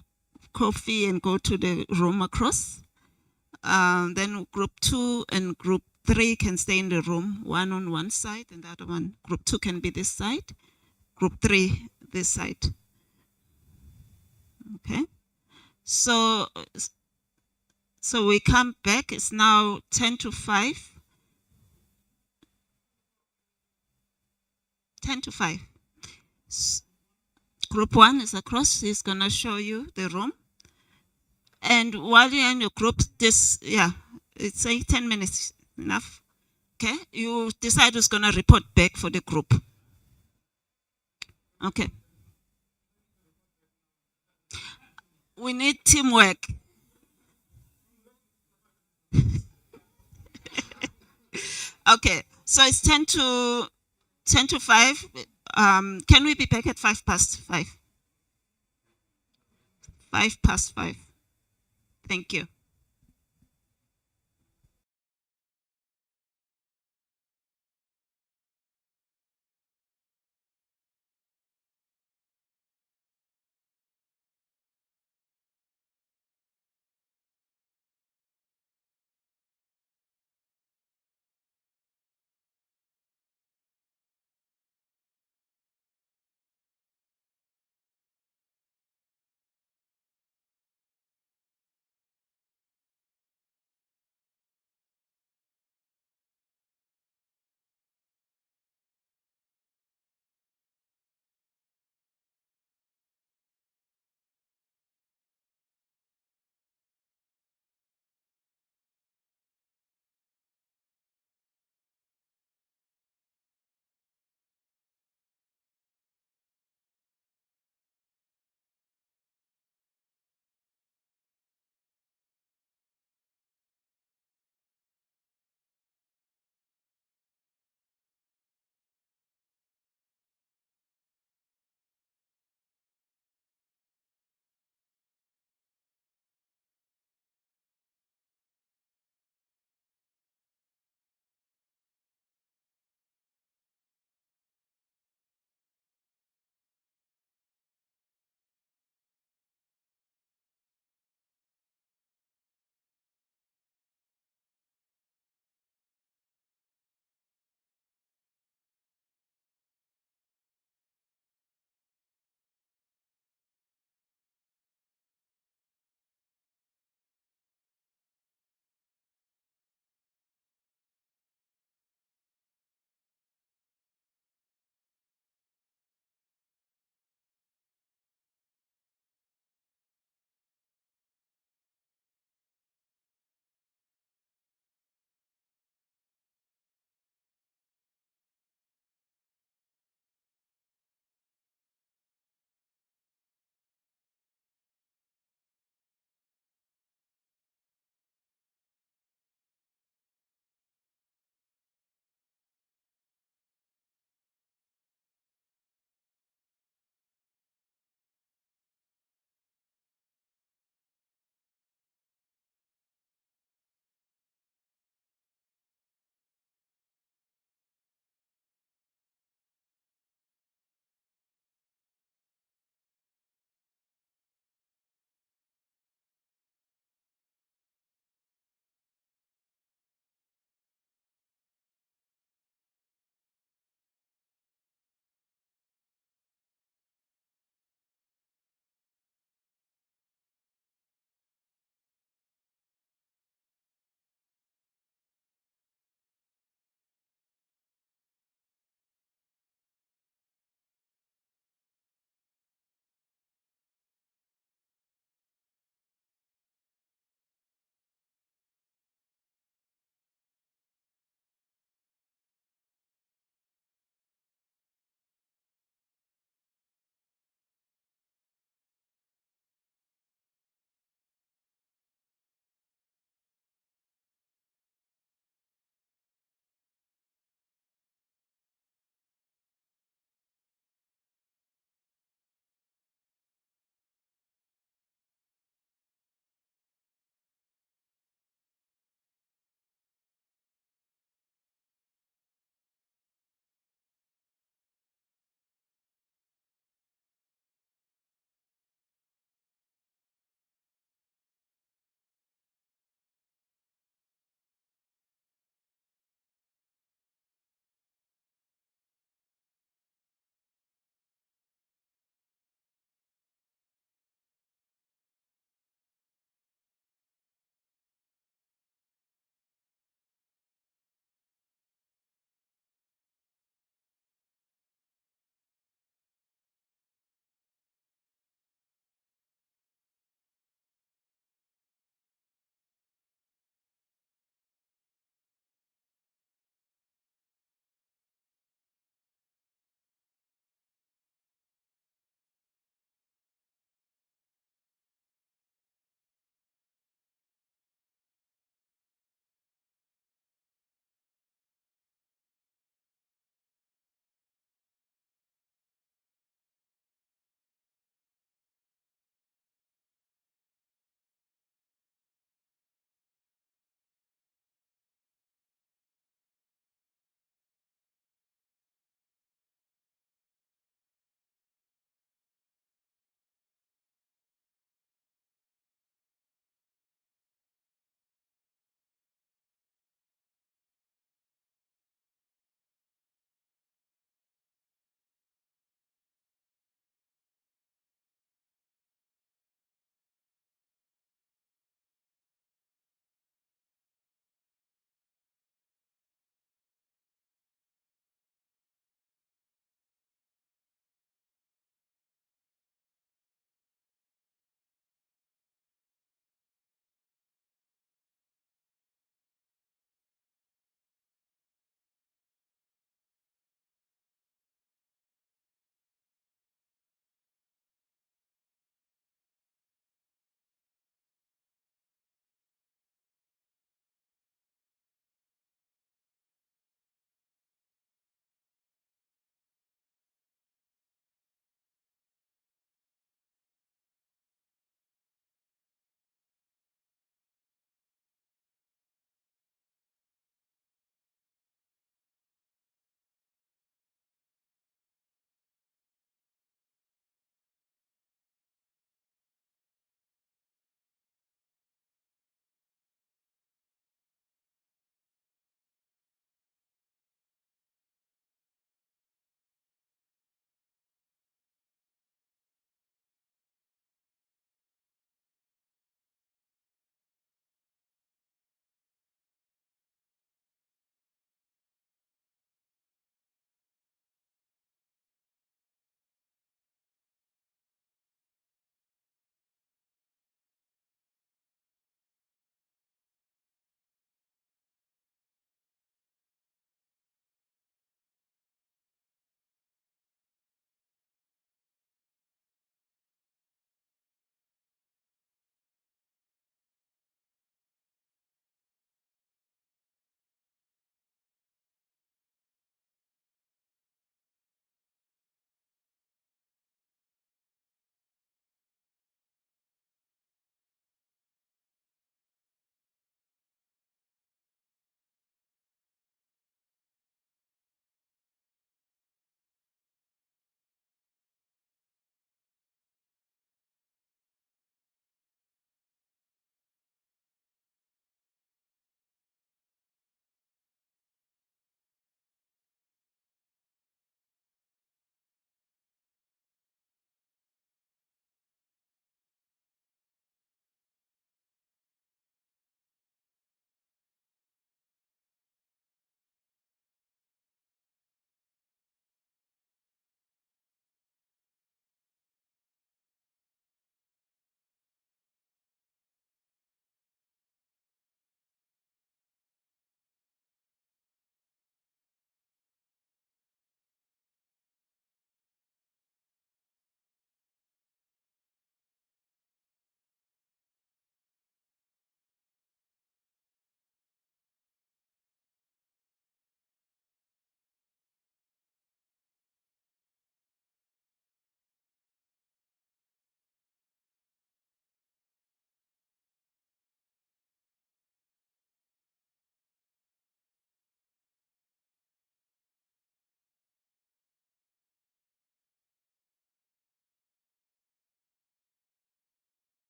coffee and go to the room across. Then group 2 and group 3 can stay in the room, one on one side and the other one. Group 2 can be this side, group 3 this side. Okay. So we come back. It's now 10 to 5. 10 to 5. Group 1 is across. He's going to show you the room. And while you're in your group, it's 10 minutes enough. Okay. You decide who's going to report back for the group. Okay. We need teamwork. Okay, so it's 10 to 5. Can we be back at 5 past 5? 5 past 5. Thank you.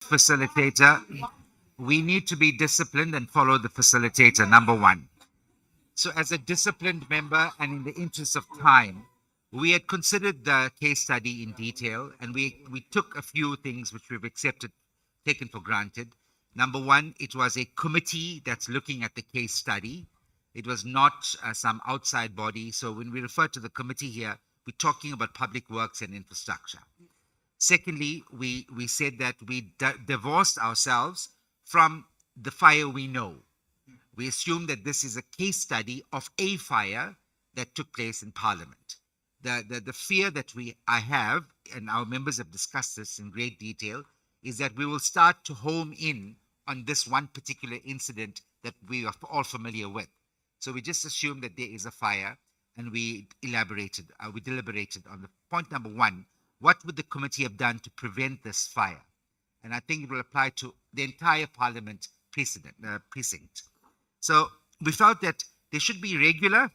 facilitator. We need to be disciplined and follow the facilitator, number one. So as a disciplined member and in the interest of time, we had considered the case study in detail, and we took a few things which we've accepted, taken for granted. Number one, it was a committee that's looking at the case study. It was not some outside body. So when we refer to the committee here, we're talking about public works and infrastructure. Secondly, we said that we divorced ourselves from the fire we know. We assume that this is a case study of a fire that took place in Parliament. The fear that I have, and our members have discussed this in great detail, is that we will start to home in on this one particular incident that we are all familiar with. So we just assumed that there is a fire, and we deliberated on the point number one: what would the committee have done to prevent this fire? And I think it will apply to the entire Parliament precinct. So we felt that there should be regular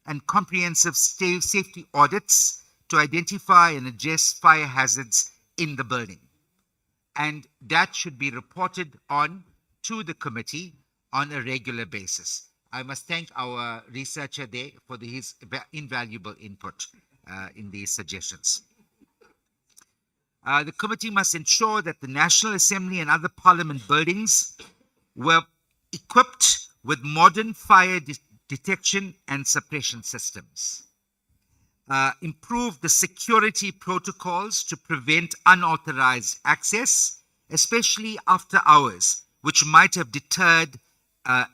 and comprehensive safety audits to identify and address fire hazards in the building. And that should be reported on to the committee on a regular basis. I must thank our researcher there for his invaluable input in these suggestions. The committee must ensure that the National Assembly and other Parliament buildings were equipped with modern fire detection and suppression systems. Improve the security protocols to prevent unauthorized access, especially after hours, which might have deterred an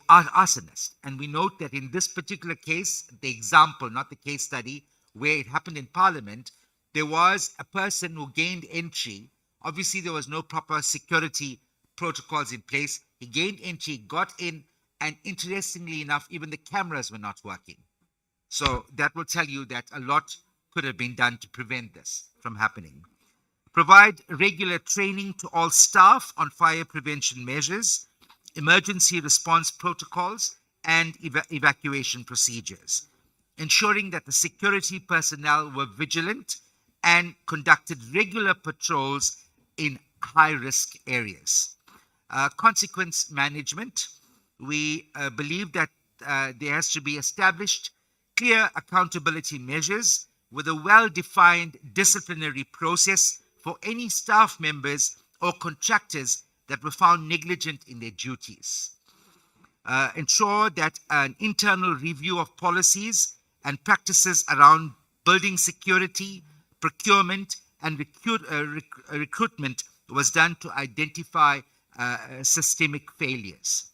arsonist. And we note that in this particular case, the example, not the case study, where it happened in Parliament, there was a person who gained entry. Obviously, there was no proper security protocols in place. He gained entry, got in, and interestingly enough, even the cameras were not working. So that will tell you that a lot could have been done to prevent this from happening. Provide regular training to all staff on fire prevention measures, emergency response protocols, and evacuation procedures, ensuring that the security personnel were vigilant and conducted regular patrols in high-risk areas. Consequence management. We believe that there has to be established clear accountability measures with a well-defined disciplinary process for any staff members or contractors that were found negligent in their duties. Ensure that an internal review of policies and practices around building security, procurement, and recruitment was done to identify systemic failures.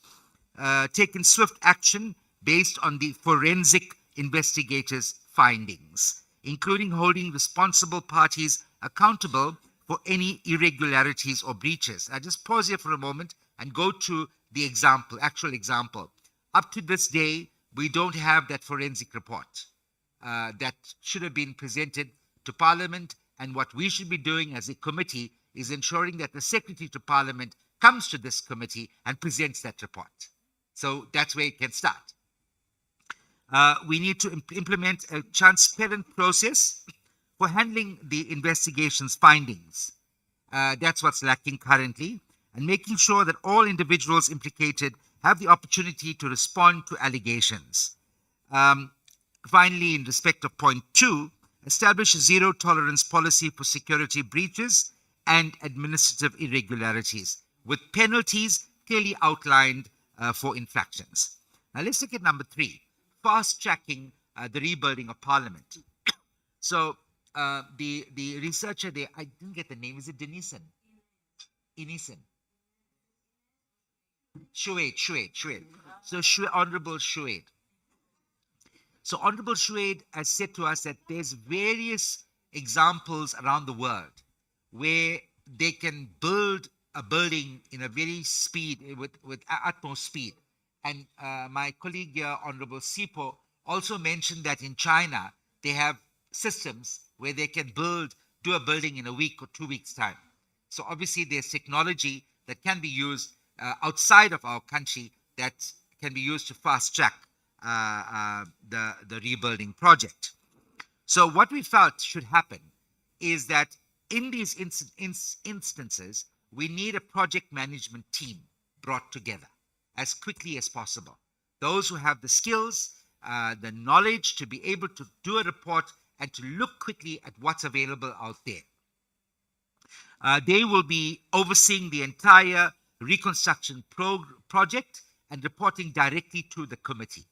Taken swift action based on the forensic investigators' findings, including holding responsible parties accountable for any irregularities or breaches. I just pause here for a moment and go to the example, actual example. Up to this day, we don't have that forensic report that should have been presented to Parliament, and what we should be doing as a committee is ensuring that the Secretary to Parliament comes to this committee and presents that report. So that's where it can start. We need to implement a transparent process for handling the investigation's findings. That's what's lacking currently, and making sure that all individuals implicated have the opportunity to respond to allegations. Finally, in respect of point 2, establish a zero tolerance policy for security breaches and administrative irregularities, with penalties clearly outlined for infractions. Now let's look at number 3, fast tracking the rebuilding of Parliament. So the researcher there, I didn't get the name, is it Denison? Inison? Shuaid. So Honorable Shuaid. So Honorable Shuaid has said to us that there's various examples around the world where they can build a building in a very with utmost speed. And my colleague here, Honorable Sipo, also mentioned that in China, they have systems where they can do a building in a week or 2 weeks' time. So obviously there's technology that can be used outside of our country that can be used to fast track the rebuilding project. So what we felt should happen is that in these instances, we need a project management team brought together as quickly as possible. Those who have the skills, the knowledge to be able to do a report and to look quickly at what's available out there. They will be overseeing the entire reconstruction project and reporting directly to the committee.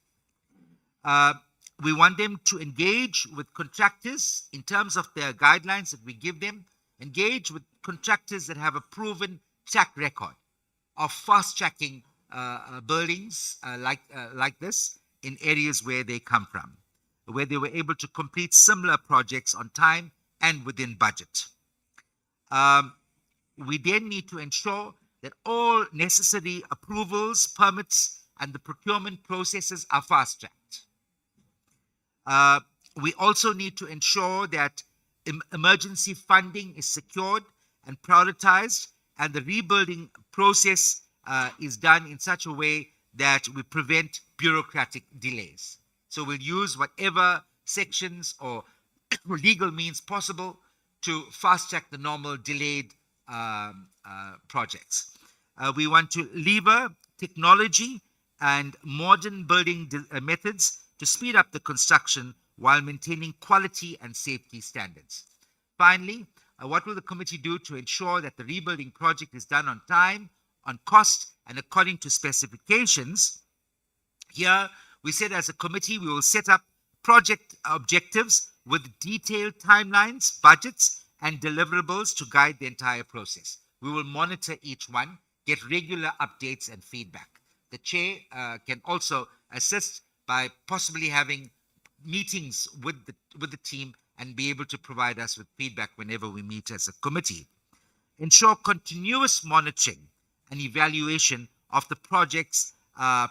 We want them to engage with contractors in terms of their guidelines that we give them, engage with contractors that have a proven track record of fast-tracking buildings like this in areas where they come from, where they were able to complete similar projects on time and within budget. We then need to ensure that all necessary approvals, permits, and the procurement processes are fast-tracked. We also need to ensure that emergency funding is secured and prioritized, and the rebuilding process is done in such a way that we prevent bureaucratic delays. So we'll use whatever sections or legal means possible to fast-track the normal delayed projects. We want to lever technology and modern building methods to speed up the construction while maintaining quality and safety standards. Finally, what will the committee do to ensure that the rebuilding project is done on time, on cost, and according to specifications? Here, we said as a committee, we will set up project objectives with detailed timelines, budgets, and deliverables to guide the entire process. We will monitor each one, get regular updates and feedback. The chair can also assist by possibly having meetings with the team and be able to provide us with feedback whenever we meet as a committee. Ensure continuous monitoring and evaluation of the project's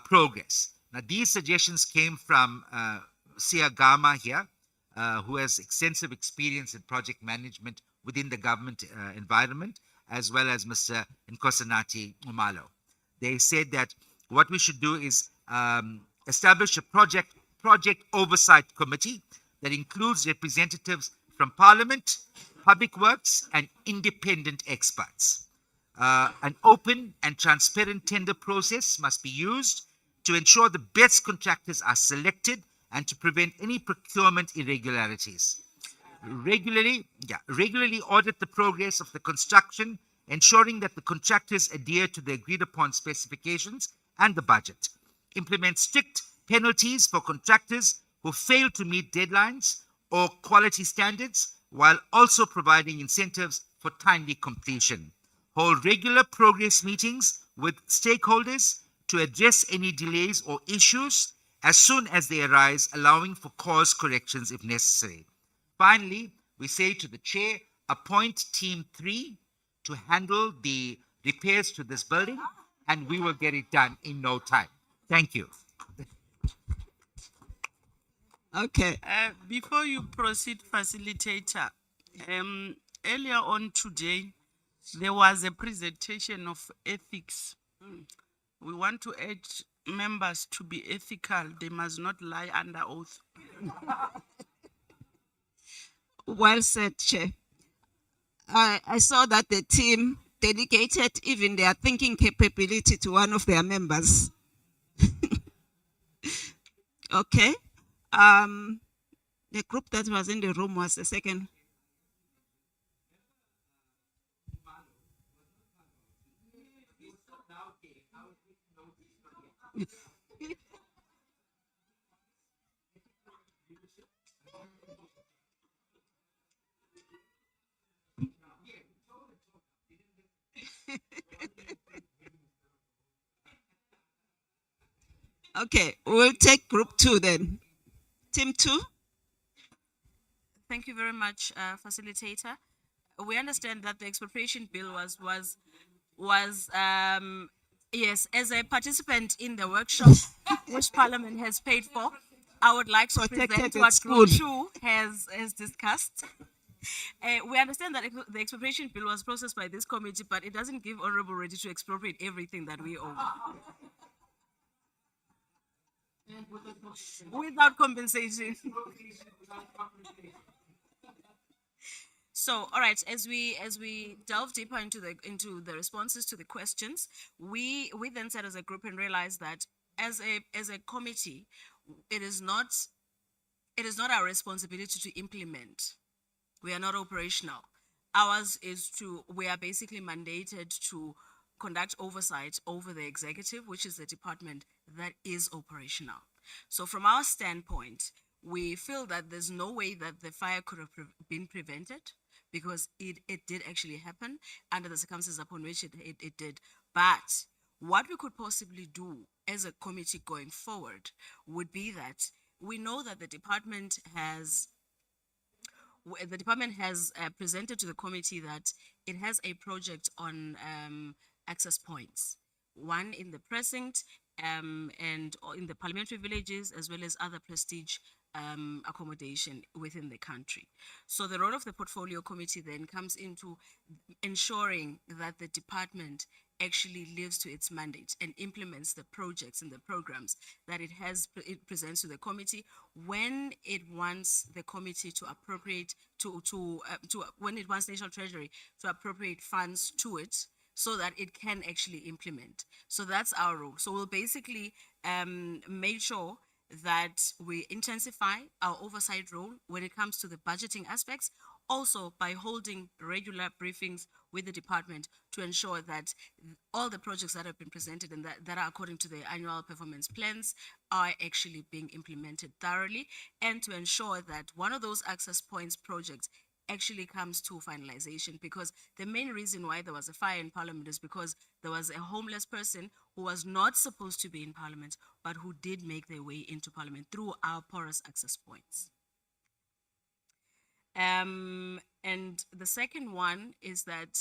progress. Now, these suggestions came from Sia Gama here, who has extensive experience in project management within the government environment, as well as Mr. Nkosanati Umalo. They said that what we should do is establish a project oversight committee that includes representatives from Parliament, Public Works, and independent experts. An open and transparent tender process must be used to ensure the best contractors are selected and to prevent any procurement irregularities. Regularly audit the progress of the construction, ensuring that the contractors adhere to the agreed upon specifications and the budget. Implement strict penalties for contractors who fail to meet deadlines or quality standards, while also providing incentives for timely completion. Hold regular progress meetings with stakeholders to address any delays or issues as soon as they arise, allowing for course corrections if necessary. Finally, we say to the chair, appoint Team 3 to handle the repairs to this building, and we will get it done in no time. Thank you. Okay. Before you proceed, facilitator, earlier on today, there was a presentation of ethics. We want to urge members to be ethical. They must not lie under oath. Well said, Chair. I saw that the team dedicated even their thinking capability to one of their members. Okay. The group that was in the room was the second. Okay, we'll take group 2 then. Team 2. Thank you very much, facilitator. We understand that the expropriation bill was yes, as a participant in the workshop which Parliament has paid for, I would like to Protected present at what school. Group 2 has discussed. We understand that the expropriation bill was processed by this committee, but it doesn't give Honorable Reddy to expropriate everything that we own. Without compensation. So, all right, as we delve deeper into the responses to the questions, we then sat as a group and realized that as a committee, it is not our responsibility to implement. We are not operational. Ours is we are basically mandated to conduct oversight over the executive, which is the department that is operational. So from our standpoint, we feel that there's no way that the fire could have been prevented because it did actually happen under the circumstances upon which it did. But what we could possibly do as a committee going forward would be that we know that the department has presented to the committee that it has a project on access points, one in the precinct and in the parliamentary villages, as well as other prestige accommodation within the country. So the role of the portfolio committee then comes into ensuring that the department actually lives to its mandate and implements the projects and the programs that it presents to the committee when it wants the committee to appropriate when it wants National Treasury to appropriate funds to it so that it can actually implement. So that's our role. So we'll basically make sure that we intensify our oversight role when it comes to the budgeting aspects, also by holding regular briefings with the department to ensure that all the projects that have been presented and that are according to the annual performance plans are actually being implemented thoroughly, and to ensure that one of those access points projects actually comes to finalization, because the main reason why there was a fire in Parliament is because there was a homeless person who was not supposed to be in Parliament, but who did make their way into Parliament through our porous access points. And the second one is that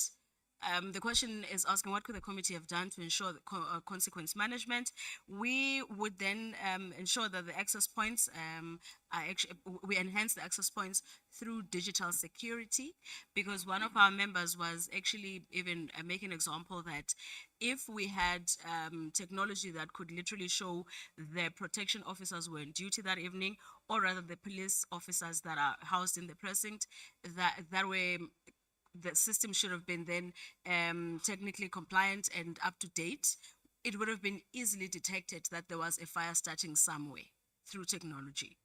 the question is asking what could the committee have done to ensure the consequence management. We would then ensure that the access points we enhance the access points through digital security, because one of our members was actually even making an example that if we had technology that could literally show the protection officers were on duty that evening, or rather the police officers that are housed in the precinct, that way the system should have been then technically compliant and up to date, it would have been easily detected that there was a fire starting somewhere through technology.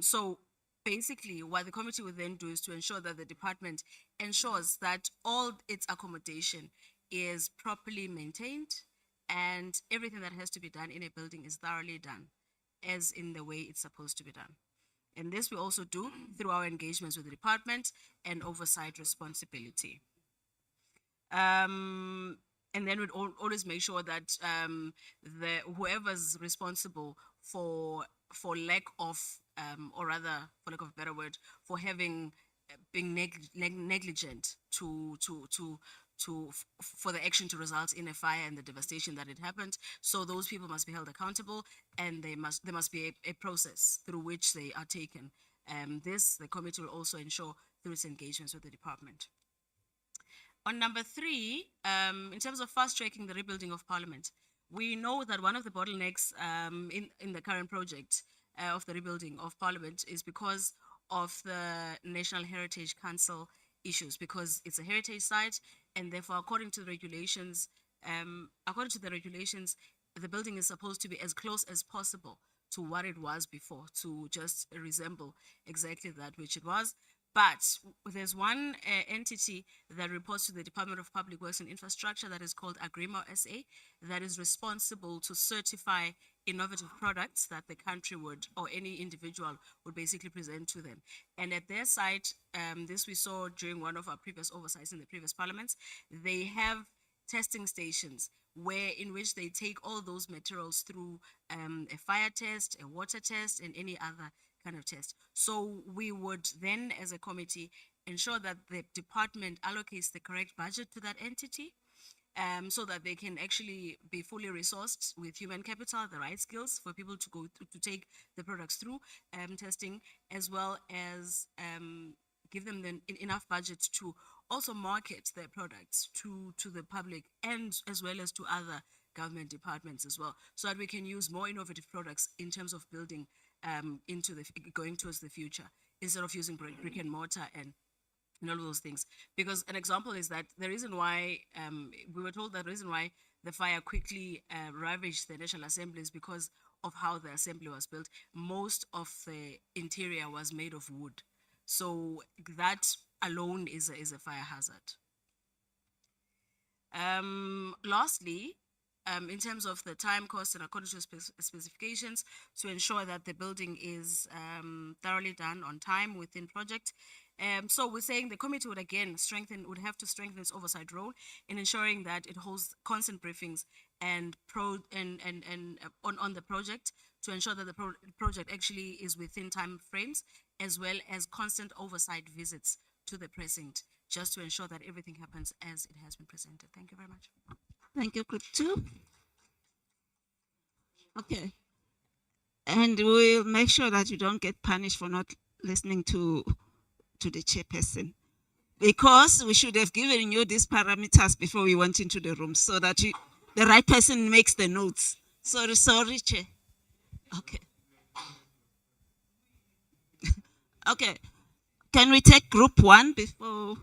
So basically what the committee would then do is to ensure that the department ensures that all its accommodation is properly maintained and everything that has to be done in a building is thoroughly done as in the way it's supposed to be done. And this we also do through our engagements with the department and oversight responsibility. And then we'd always make sure that whoever's responsible for lack of, or rather, for lack of a better word, for being negligent for the action to result in a fire and the devastation that it happened. So those people must be held accountable, and there must be a process through which they are taken. This the committee will also ensure through its engagements with the department. On number 3, in terms of fast-tracking the rebuilding of Parliament, we know that one of the bottlenecks in the current project of the rebuilding of Parliament is because of the National Heritage Council issues, because it's a heritage site, and therefore, according to the regulations, the building is supposed to be as close as possible to what it was before, to just resemble exactly that which it was. But there's one entity that reports to the Department of Public Works and Infrastructure that is called Agrimo SA, that is responsible to certify innovative products that the country would, or any individual would basically present to them. And at their site, this we saw during one of our previous oversights in the previous parliaments, they have testing stations in which they take all those materials through a fire test, a water test, and any other kind of test. So we would then, as a committee, ensure that the department allocates the correct budget to that entity, so that they can actually be fully resourced with human capital, the right skills for people to go through, to take the products through testing, as well as give them enough budget to also market their products to the public, and as well as to other government departments as well, so that we can use more innovative products in terms of building going towards the future, instead of using brick and mortar and and all of those things. Because an example is that the reason why we were told that the reason why the fire quickly ravaged the National Assembly is because of how the assembly was built. Most of the interior was made of wood, so that alone is a fire hazard. Lastly, in terms of the time cost and according to specifications, to ensure that the building is thoroughly done on time within project. So we're saying the committee would have to strengthen its oversight role in ensuring that it holds constant briefings and on the project to ensure that the project actually is within time frames, as well as constant oversight visits to the precinct, just to ensure that everything happens as it has been presented. Thank you very much. Thank you, Group 2. Okay. And we'll make sure that you don't get punished for not listening to the chairperson, because we should have given you these parameters before we went into the room so that the right person makes the notes. Sorry, Chair. Okay. Okay. Can we take Group 1 before?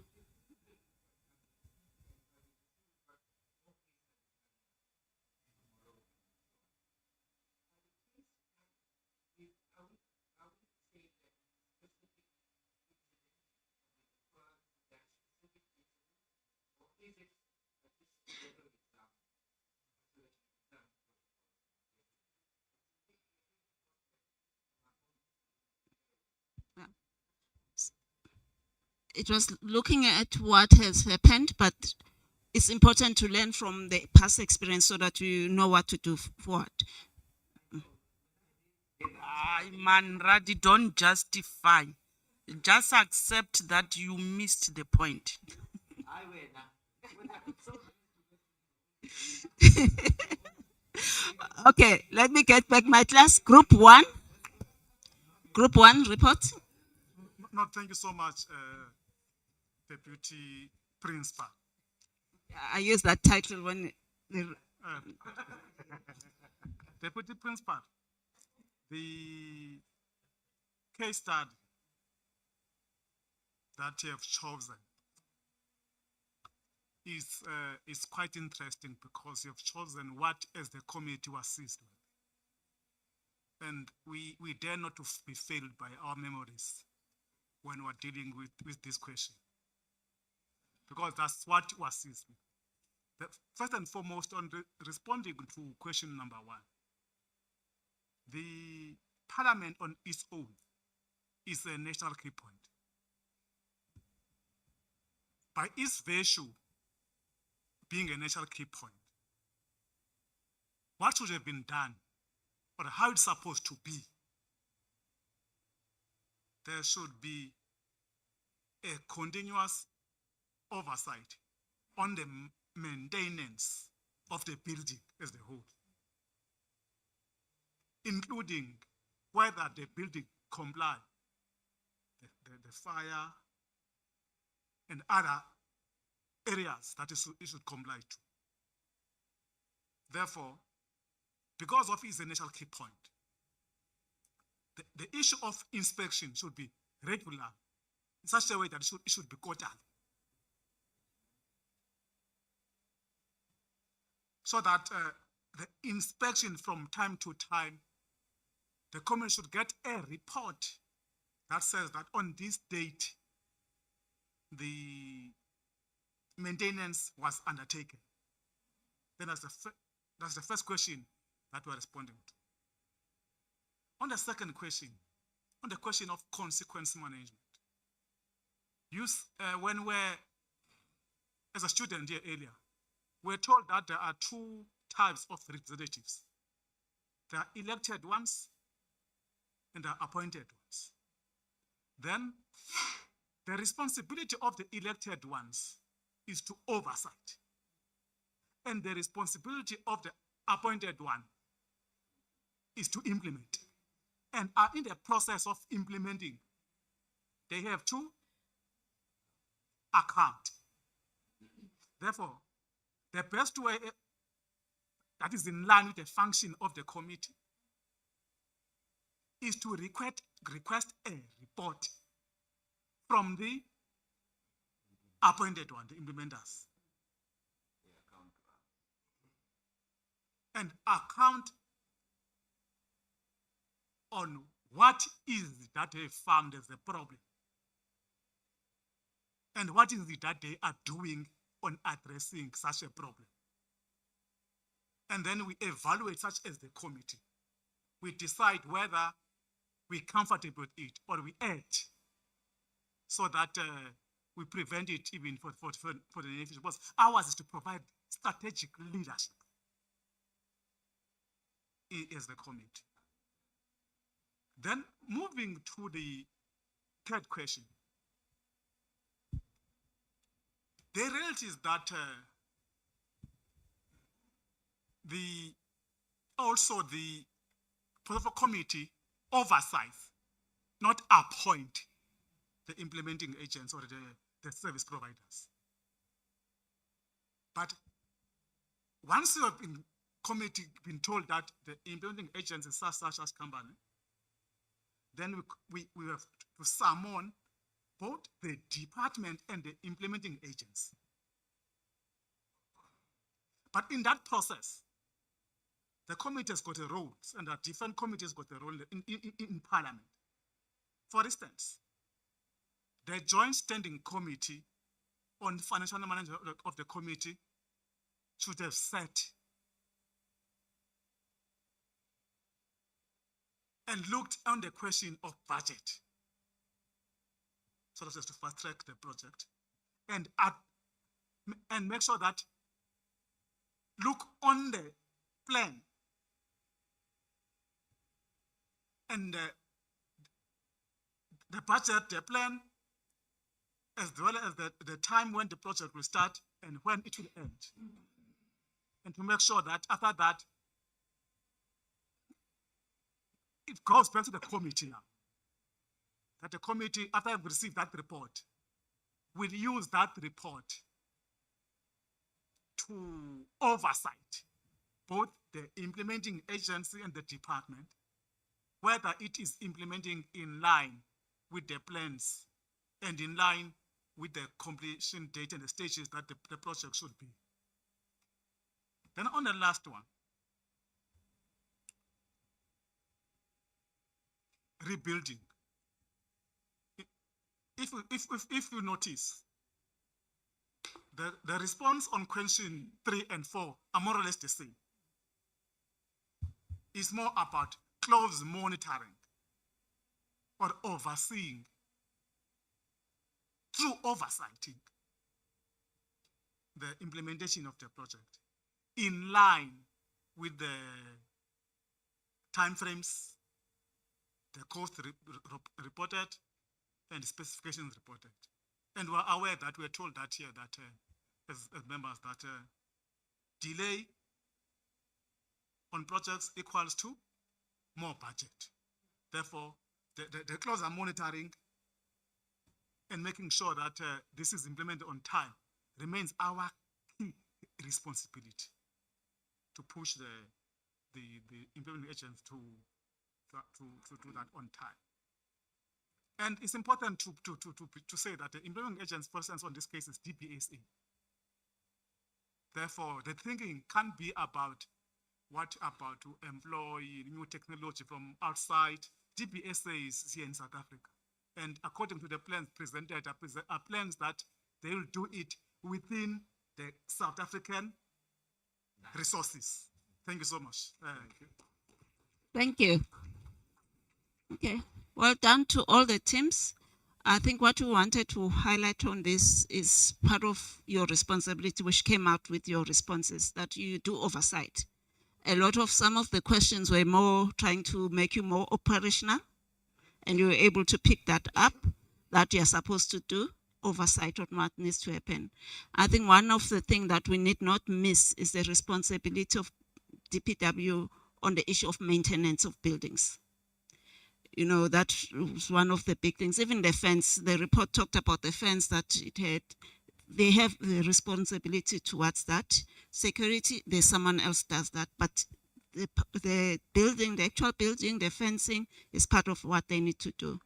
It was looking at what has happened, but it's important to learn from the past experience so that you know what to do forward. Man, Radi, don't justify. Just accept that you missed the point. Okay, let me get back my class. Group 1. Group 1 report. No, thank you so much, Deputy Principal. I use that title when Deputy Principal, the case study that you have chosen is quite interesting, because you have chosen what as the committee was seized with. And we dare not to be failed by our memories when we're dealing with this question, because that's what was seized with. First and foremost, on responding to question number 1, the Parliament on its own is a national key point. By its virtue being a national key point, what should have been done, or how it's supposed to be, there should be a continuous oversight on the maintenance of the building as a whole, including whether the building comply the fire and other areas that it should comply to. Therefore, because of its initial key point, the issue of inspection should be regular in such a way that it should be quarterly, so that the inspection from time to time, the committee should get a report that says that on this date, the maintenance was undertaken. Then that's the first question that we're responding to. On the second question, on the question of consequence management, when we're, as a student here earlier, we're told that there are 2 types of representatives. There are elected ones and there are appointed ones. Then the responsibility of the elected ones is to oversight, and the responsibility of the appointed one is to implement, and are in the process of implementing. They have to account. Therefore, the best way that is in line with the function of the committee is to request a report from the appointed one, the implementers. And account on what is it that they found as a problem and what is it that they are doing on addressing such a problem. And then we evaluate such as the committee. We decide whether we're comfortable with it or we add so that we prevent it even for the near future. Because ours is to provide strategic leadership as the committee. Then moving to the third question. The reality is that the Protocol Committee oversights, not appoint the implementing agents or the service providers. But once you have been told that the implementing agents is such as company, then we have to summon both the department and the implementing agents. But in that process, the committee has got a role, and the different committees got a role in Parliament. For instance, the Joint Standing Committee on Financial Management of the committee should have set and looked on the question of budget, so as to fast track the project, and make sure that look on the plan and the budget, the plan, as well as the time when the project will start and when it will end. And to make sure that after that, it goes back to the committee now. That the committee, after I've received that report, will use that report to oversight both the implementing agency and the department, whether it is implementing in line with the plans and in line with the completion date and the stages that the project should be. Then on the last one, rebuilding. If you notice, the response on question 3 and 4 are more or less the same. It's more about close monitoring or overseeing, through oversighting the implementation of the project in line with the timeframes, the cost reported, and specifications reported. And we're aware that we're told that here that as members that delay on projects equals to more budget. Therefore, the closer monitoring and making sure that this is implemented on time remains our key responsibility to push the implementing agents to do that on time. And it's important to say that the implementing agents, for instance, on this case is DPSA. Therefore, the thinking can't be about what about to employ new technology from outside. DPSA is here in South Africa. And according to the plans presented, are plans that they will do it within the South African resources. Thank you so much. Thank you. Okay, well done to all the teams. I think what we wanted to highlight on this is part of your responsibility, which came out with your responses, that you do oversight. Some of the questions were more trying to make you more operational, and you were able to pick that up, that you're supposed to do oversight on what needs to happen. I think one of the things that we need not miss is the responsibility of DPW on the issue of maintenance of buildings. You know, that was one of the big things. Even the fence, the report talked about the fence that it had. They have the responsibility towards that. Security, there's someone else does that. But the building, the actual building, the fencing is part of what they need to do.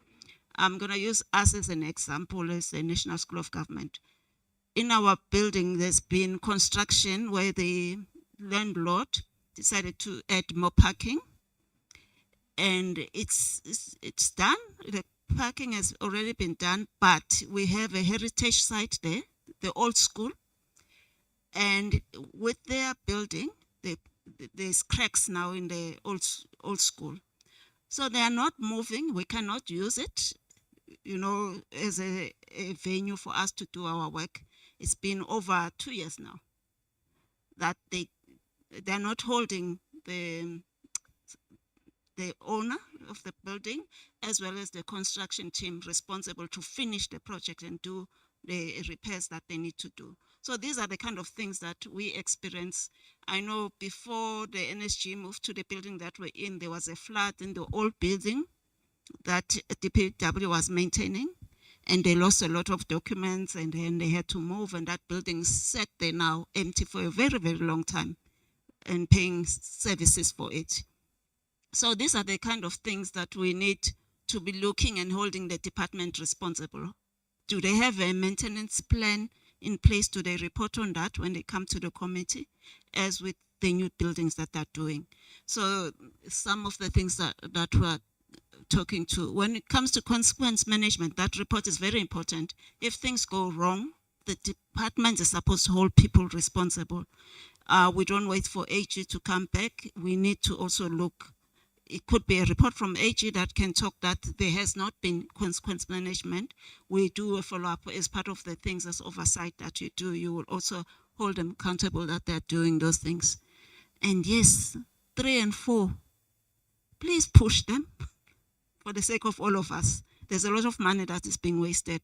I'm going to use us as an example as the National School of Government. in our building, there's been construction where the landlord decided to add more parking, and it's done. The parking has already been done, but we have a heritage site there, the old school, and with their building, there's cracks now in the old school, so they are not moving. We cannot use it, as a venue for us to do our work. It's been over 2 years now that they're not holding the owner of the building as well as the construction team responsible to finish the project and do the repairs that they need to do. So these are the kind of things that we experience. I know before the NSG moved to the building that we're in, there was a flood in the old building that DPW was maintaining, and they lost a lot of documents, and then they had to move, and that building sat there now empty for a very, very long time and paying services for it. So these are the kind of things that we need to be looking and holding the department responsible. Do they have a maintenance plan in place? Do they report on that when they come to the committee, as with the new buildings that they're doing? So some of the things that we're talking to, when it comes to consequence management, that report is very important. If things go wrong, the department is supposed to hold people responsible. We don't wait for AG to come back. We need to also look. It could be a report from AG that can talk that there has not been consequence management. We do a follow-up as part of the things as oversight that you do. You will also hold them accountable that they're doing those things. And yes, 3 and 4, please push them for the sake of all of us. There's a lot of money that is being wasted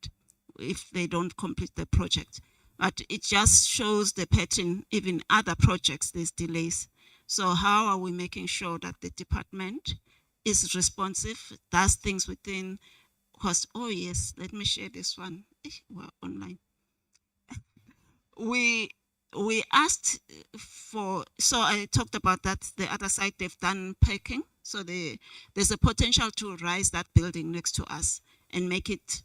if they don't complete the project. But it just shows the pattern. Even other projects, there's delays. So how are we making sure that the department is responsive, does things within cost? Oh yes, let me share this one. We're online. We asked for, so I talked about that, the other side, they've done parking. So there's a potential to rise that building next to us and make it,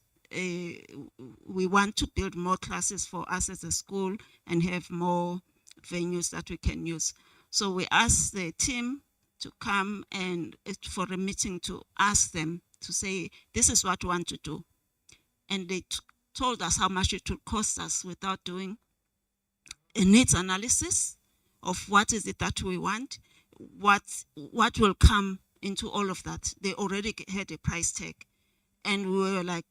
we want to build more classes for us as a school and have more venues that we can use. So we asked the team to come and for a meeting to ask them to say, this is what we want to do. And they told us how much it would cost us without doing a needs analysis of what is it that we want, what will come into all of that. They already had a price tag. And we were like,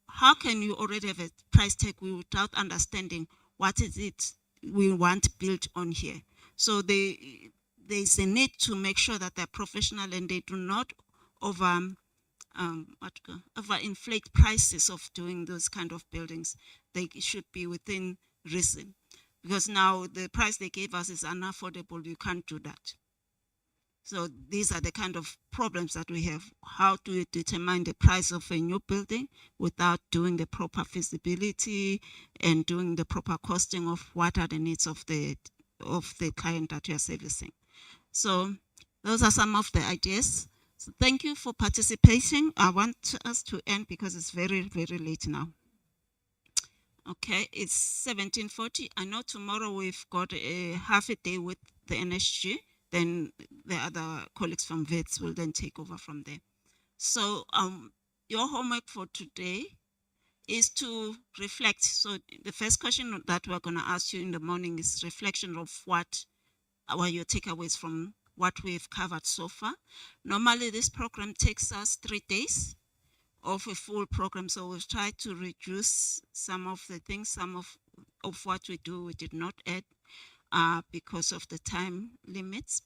how can you already have a price tag without understanding what is it we want built on here? So there's a need to make sure that they're professional and they do not overinflate prices of doing those kind of buildings. They should be within reason. Because now the price they gave us is unaffordable. You can't do that. So these are the kind of problems that we have. How do you determine the price of a new building without doing the proper feasibility and doing the proper costing of what are the needs of the client that you are servicing? So those are some of the ideas. So thank you for participating. I want us to end because it's very, very late now. Okay, it's 17:40. I know tomorrow we've got a half a day with the NSG. Then the other colleagues from VETS will then take over from there. So your homework for today is to reflect. So the first question that we're going to ask you in the morning is reflection of what are your takeaways from what we've covered so far. Normally this program takes us 3 days of a full program. So we've tried to reduce some of the things, some of what we do, we did not add because of the time limits.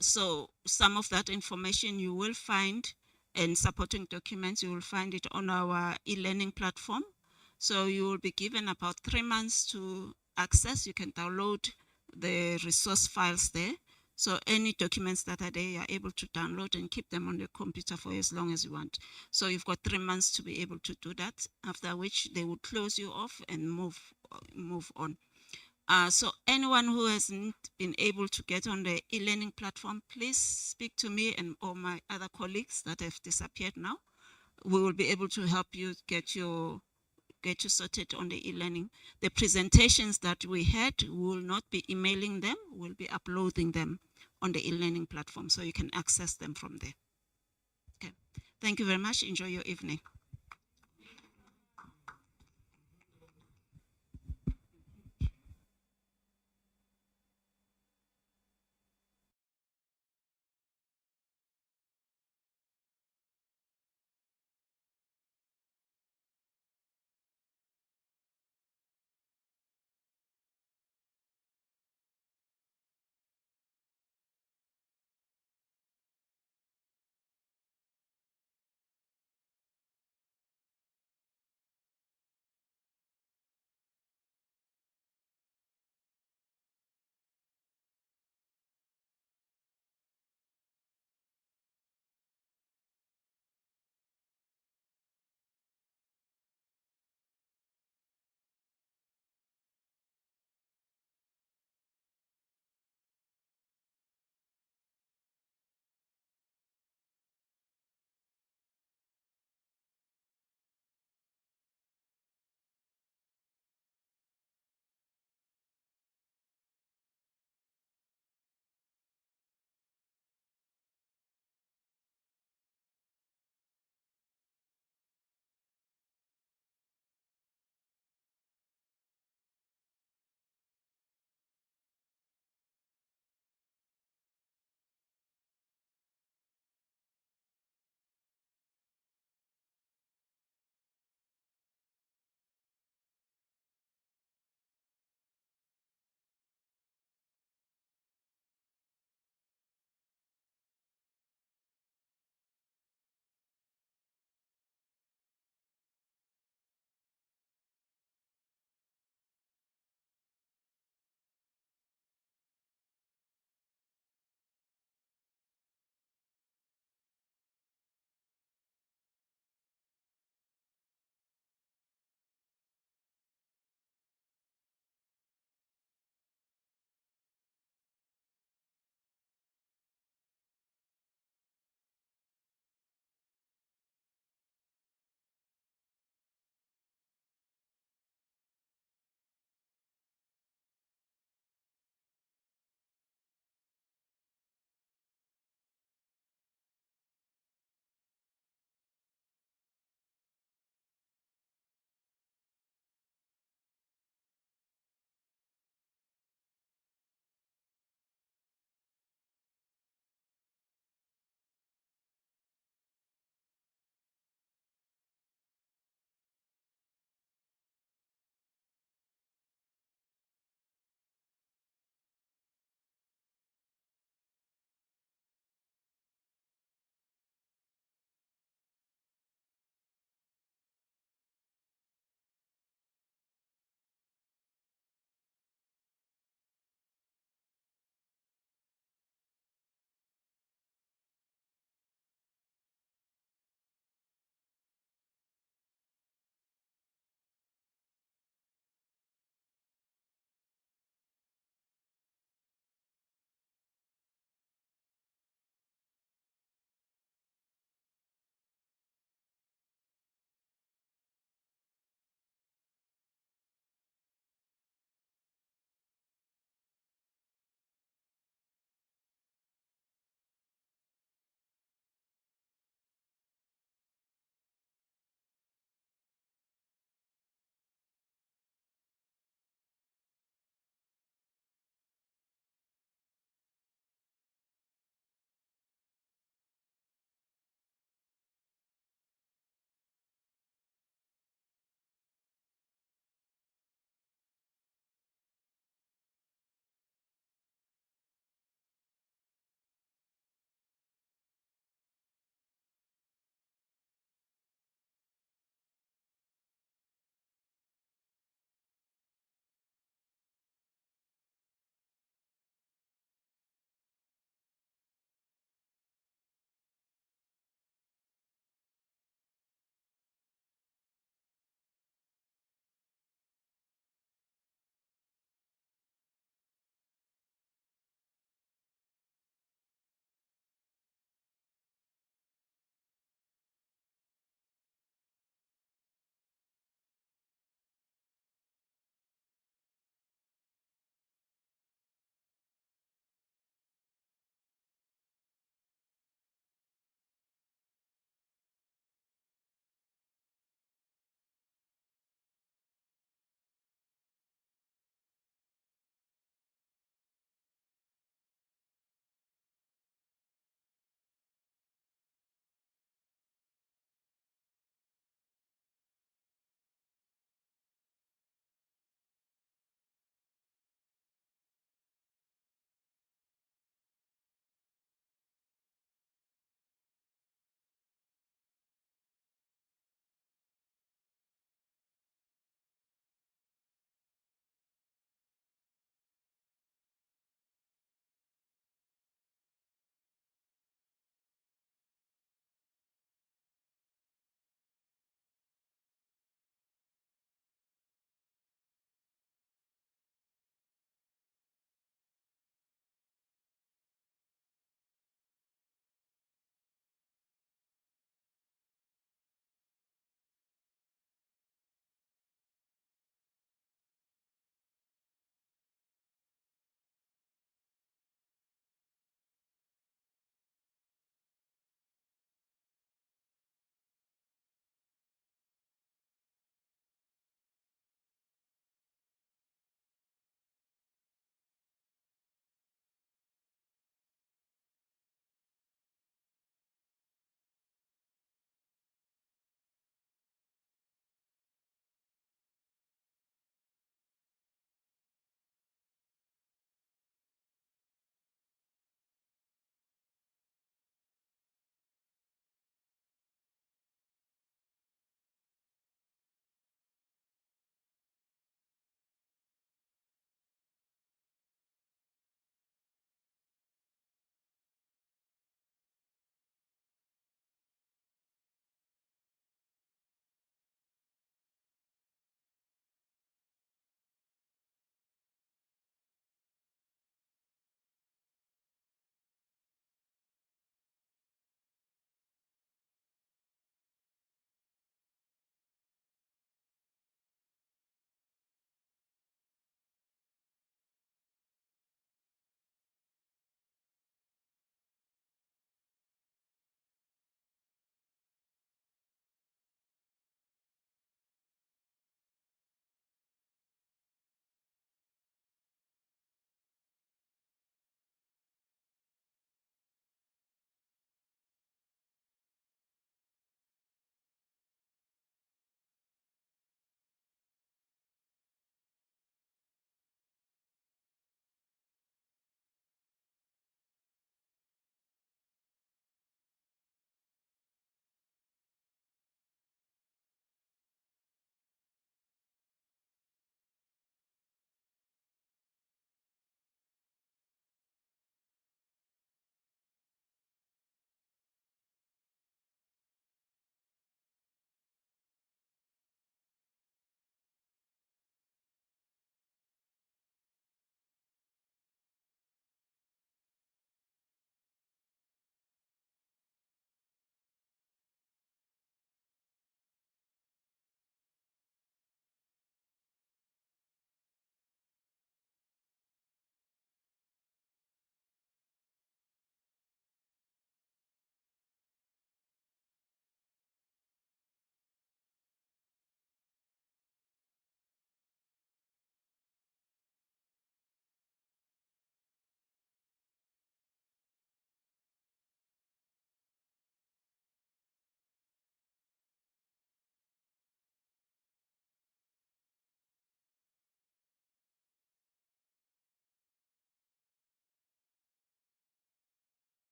So some of that information you will find in supporting documents, you will find it on our e-learning platform. So you will be given about 3 months to access. You can download the resource files there. So any documents that are there, you're able to download and keep them on the computer for as long as you want. So you've got 3 months to be able to do that, after which they will close you off and move on. So anyone who hasn't been able to get on the e-learning platform, please speak to me and all my other colleagues that have disappeared now. We will be able to help you get your get you sorted on the e-learning. The presentations that we had, we will not be emailing them, we'll be uploading them on the e-learning platform so you can access them from there. Okay. Thank you very much. Enjoy your evening.